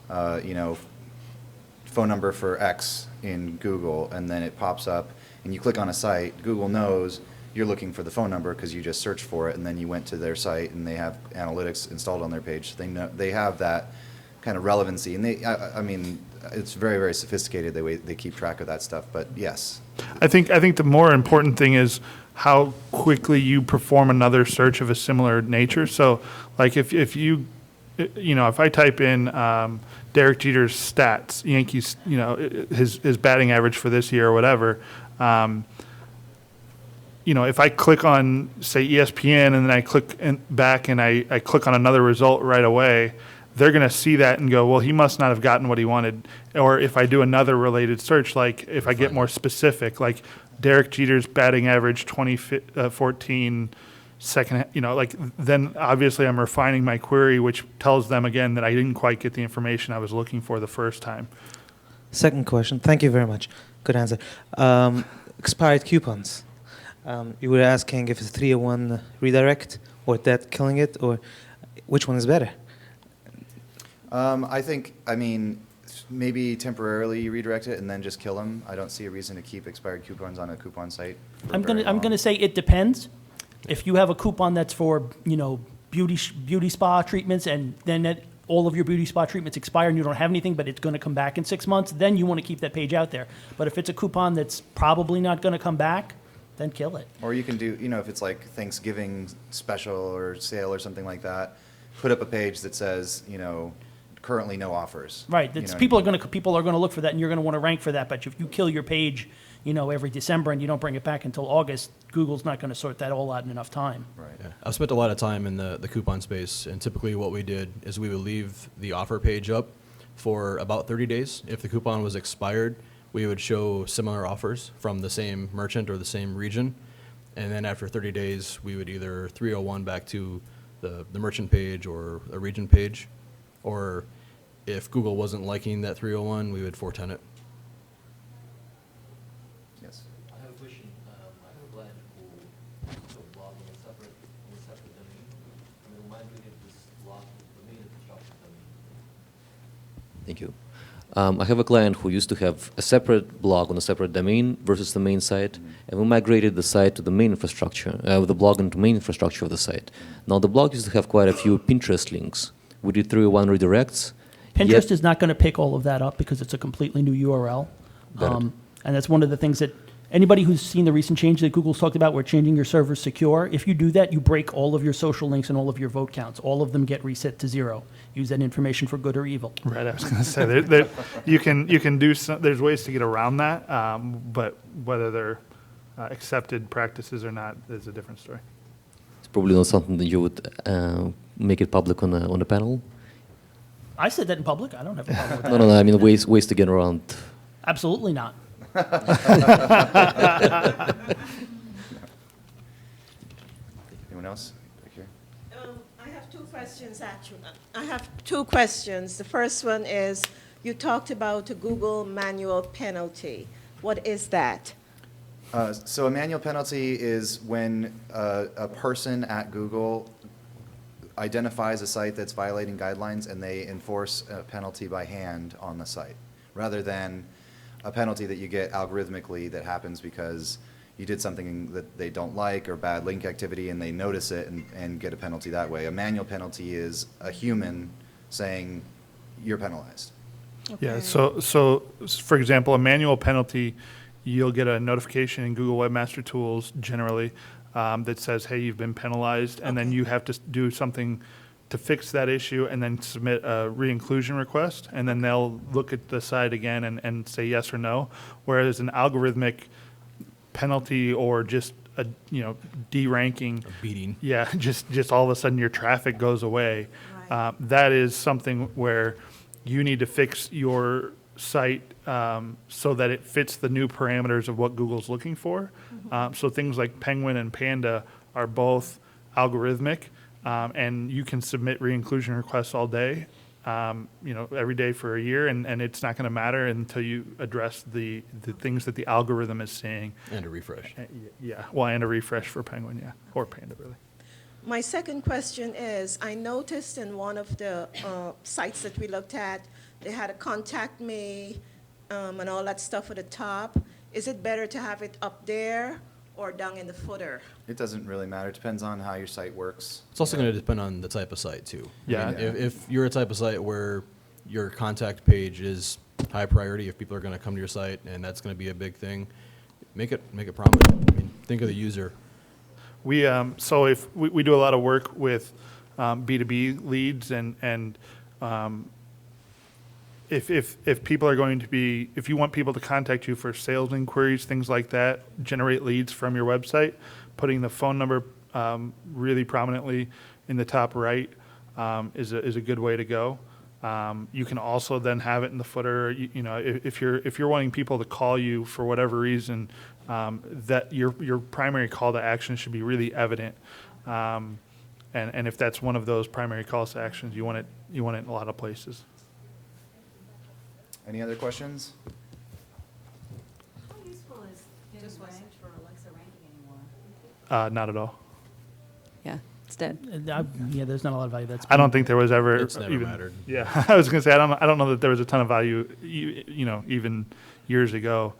phone number for X in Google, and then it pops up, and you click on a site, Google knows you're looking for the phone number because you just searched for it, and then you went to their site, and they have analytics installed on their page. They know they have that kind of relevancy, and I mean, it's very, very sophisticated the way they keep track of that stuff. But yes, I think the more important thing is how quickly you perform another search of a similar nature. So, like if you, if I type in Derek Jeter's stats, Yankees, his batting average for this year or whatever, if I click on, say, ESPN, and then I click back and I click on another result right away, they're going to see that and go, well, he must not have gotten what he wanted. Or if I do another related search, like if I get more specific, like Derek Jeter's batting average 2014 second, then obviously I'm refining my query, which tells them again that I didn't quite get the information I was looking for the first time. Second question. Thank you very much. Good answer. Expired coupons. You were asking if it's 301 redirect or that killing it, or which one is better? I mean, maybe temporarily redirect it and then just kill them. I don't see a reason to keep expired coupons on a coupon site. I'm gonna say it depends. If you have a coupon that's for beauty spa treatments, and then all of your beauty spa treatments expire and you don't have anything, but it's going to come back in 6 months, then you want to keep that page out there. But if it's a coupon that's probably not going to come back, then kill it. Or you can do, if it's like Thanksgiving special or sale or something like that, put up a page that says, currently no offers. Right. People are going to look for that, and you're going to want to rank for that. But if you kill your page, every December and you don't bring it back until August, Google's not going to sort that all out in enough time. Right. Yeah. I've spent a lot of time in the coupon space, and typically what we did is we would leave the offer page up for about 30 days. If the coupon was expired, we would show similar offers from the same merchant or the same region. And then after 30 days, we would either 301 back to the merchant page or a region page, or if Google wasn't liking that 301, we would 410 it. Yes. I have a question. I have a client who puts a blog on a separate domain. I mean, mind we get this blog domain infrastructure domain. Thank you. I have a client who used to have a separate blog on a separate domain versus the main site, and we migrated the site to the main infrastructure, the blog into main infrastructure of the site. Now, the blog used to have quite a few Pinterest links. We did 301 redirects. Pinterest is not going to pick all of that up because it's a completely new URL. And that's one of the things that anybody who's seen the recent change that Google's talked about, where changing your servers secure, if you do that, you break all of your social links and all of your vote counts. All of them get reset to 0. Use that information for good or evil. Right, I was going to say, you can do some, there's ways to get around that, but whether they're accepted practices or not is a different story. It's probably not something that you would make it public on the panel. I said that in public. I don't have a problem with that. No. I mean, ways to get around. Absolutely not. Anyone else? Back here. I have two questions, actually. I have two questions. The first one is, you talked about a Google manual penalty. What is that? So a manual penalty is when a person at Google identifies a site that's violating guidelines and they enforce a penalty by hand on the site, rather than a penalty that you get algorithmically that happens because you did something that they don't like or bad link activity and they notice it and get a penalty that way. A manual penalty is a human saying you're penalized. Okay. Yeah, so for example, a manual penalty, you'll get a notification in Google Webmaster Tools generally that says, hey, you've been penalized, and then you have to do something to fix that issue and then submit a re-inclusion request, and then they'll look at the site again and say yes or no, whereas an algorithmic penalty or just a deranking, A beating. yeah, just all of a sudden your traffic goes away. Right. That is something where you need to fix your site so that it fits the new parameters of what Google's looking for. So things like Penguin and Panda are both algorithmic, and you can submit re-inclusion requests all day, every day for a year, and it's not going to matter until you address the things that the algorithm is seeing. And a refresh. Yeah, well, and a refresh for Penguin, yeah, or Panda, really. My second question is, I noticed in one of the sites that we looked at, they had a contact me and all that stuff at the top. Is it better to have it up there or down in the footer? It doesn't really matter. It depends on how your site works. It's also going to depend on the type of site too. Yeah. I mean, if you're a type of site where your contact page is high priority, if people are going to come to your site and that's going to be a big thing, make it prominent. I mean, think of the user. We so if we do a lot of work with B2B leads, and if people are going to be, if you want people to contact you for sales inquiries, things like that, generate leads from your website, putting the phone number really prominently in the top right is a good way to go. You can also then have it in the footer. If you're wanting people to call you for whatever reason, that your primary call to action should be really evident. And if that's one of those primary calls to actions, you want it in a lot of places. Any other questions? How useful is Just ranked for Alexa ranking anymore? Not at all. Yeah, it's dead. Yeah, there's not a lot of value. That's I don't think there was ever It's never even mattered. Yeah, I was going to say I don't know that there was a ton of value, even years ago.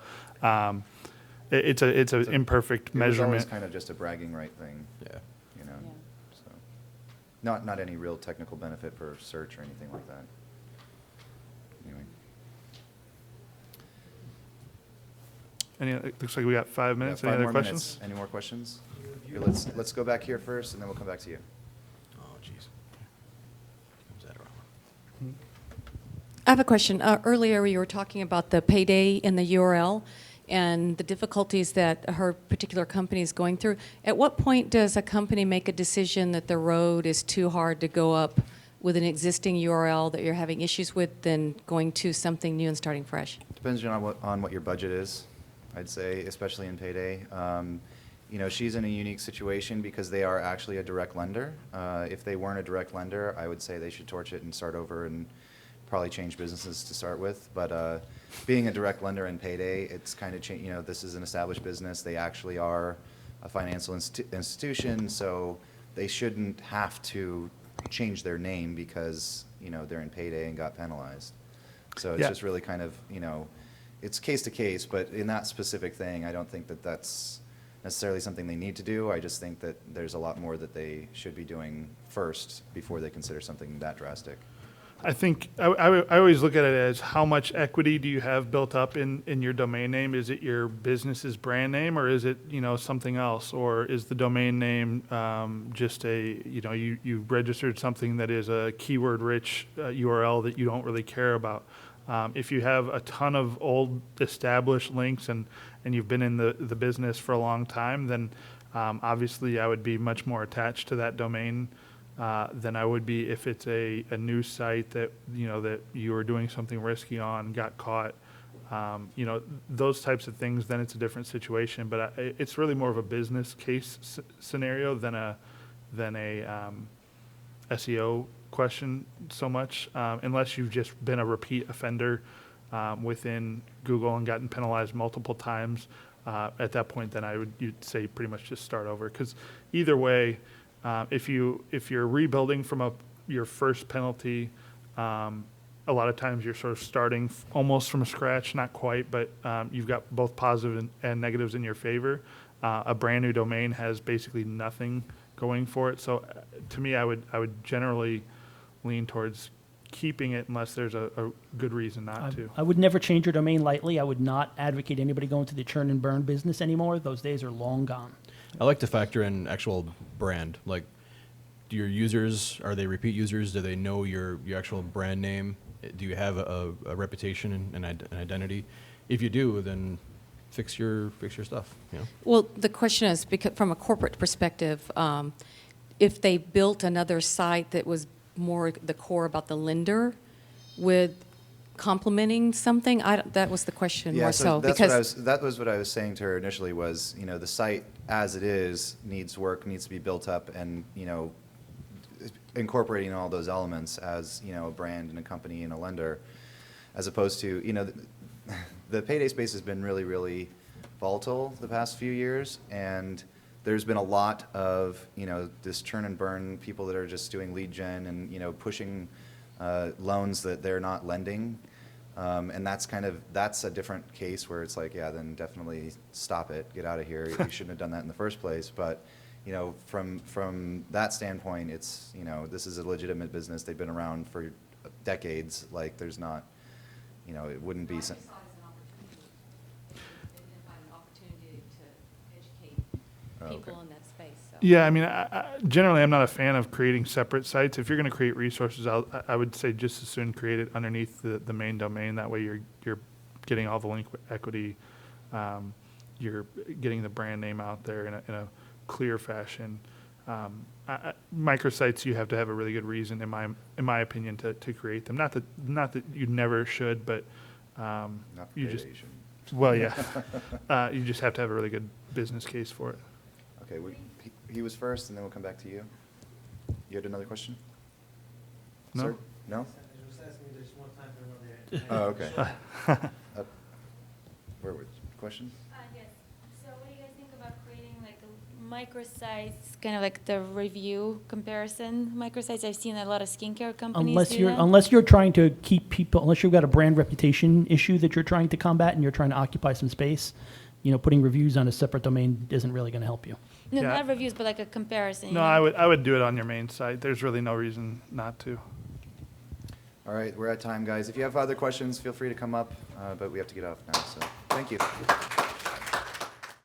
It's an imperfect It was always measurement. kind of just a bragging right thing, Yeah. you know. Yeah. So, not any real technical benefit for search or anything like that. Anyway. It looks like we got 5 minutes. Yeah, 5 Any more other questions? minutes. Any more questions? Here, let's go back here first, and then we'll come back to you. Oh, jeez. Comes that around. I have a question. Earlier, you were talking about the payday in the URL and the difficulties that her particular company is going through. At what point does a company make a decision that the road is too hard to go up with an existing URL that you're having issues with than going to something new and starting fresh? Depends on what your budget is, I'd say, especially in payday. She's in a unique situation because they are actually a direct lender. If they weren't a direct lender, I would say they should torch it and start over and probably change businesses to start with. But being a direct lender in payday, it's kind of this is an established business. They actually are a financial institution, so they shouldn't have to change their name because they're in payday and got penalized. So it's just really kind of it's case to case. But in that specific thing, I don't think that that's necessarily something they need to do. I just think that there's a lot more that they should be doing first before they consider something that drastic. I think I always look at it as how much equity do you have built up in your domain name? Is it your business's brand name, or is it something else, or is the domain name just you registered something that is a keyword rich URL that you don't really care about? If you have a ton of old established links and you've been in the business for a long time, then obviously I would be much more attached to that domain than I would be if it's a new site that that you were doing something risky on, got caught. Those types of things, then it's a different situation. But it's really more of a business case scenario than a SEO question so much, unless you've just been a repeat offender within Google and gotten penalized multiple times. At that point, then you'd say pretty much just start over, because either way, if you're rebuilding from your first penalty, a lot of times you're sort of starting almost from scratch, not quite, but you've got both positive and negatives in your favor. A brand new domain has basically nothing going for it. So to me, I would generally lean towards keeping it unless there's a good reason not to. I would never change your domain lightly. I would not advocate anybody going to the churn and burn business anymore. Those days are long gone. I like to factor in actual brand. Like, do your users, are they repeat users? Do they know your actual brand name? Do you have a reputation and an identity? If you do, then fix your stuff. Well, the question is, because from a corporate perspective, if they built another site that was more the core about the lender, with complementing something? That was the question Yeah, more so so. that's Because that was what I was saying to her initially was, you know, the site as it is needs work, needs to be built up, and, you know, incorporating all those elements as, you know, a brand and a company and a lender, as opposed to, you know, the payday space has been really, really volatile the past few years, and there's been a lot of, you know, this churn and burn, people that are just doing lead gen and, you know, pushing loans that they're not lending. And that's a different case where it's like, yeah, then definitely stop it, get out of here. You shouldn't have done that in the first place. But, you know, from that standpoint, it's, you know, this is a legitimate business. They've been around for decades. Like, there's not, you know, it wouldn't be. I just saw it as an opportunity. They didn't find an opportunity to educate people in that space. So. Yeah, I mean, generally, I'm not a fan of creating separate sites. If you're going to create resources, I would say just as soon create it underneath the main domain. That way, you're getting all the link equity. You're getting the brand name out there in a clear fashion. Microsites, you have to have a really good reason, in my opinion, to create them. Not that you never should, but you just well, yeah, you just have to have a really good business case for it. Okay, he was first, and then we'll come back to you. You had another question? No. Sir? No? There's Oh, okay. Where was question? Yes. So what do you guys think about creating like microsites, kind of like the review comparison microsites? I've seen a lot of skincare companies do that. Unless you're trying to keep people, unless you've got a brand reputation issue that you're trying to combat and you're trying to occupy some space, you know, putting reviews on a separate domain isn't really going to help you. No, Yeah. not reviews, but like a comparison. No, I would do it on your main site. There's really no reason not to. All right, we're at time, guys. If you have other questions, feel free to come up, but we have to get off now, so thank you.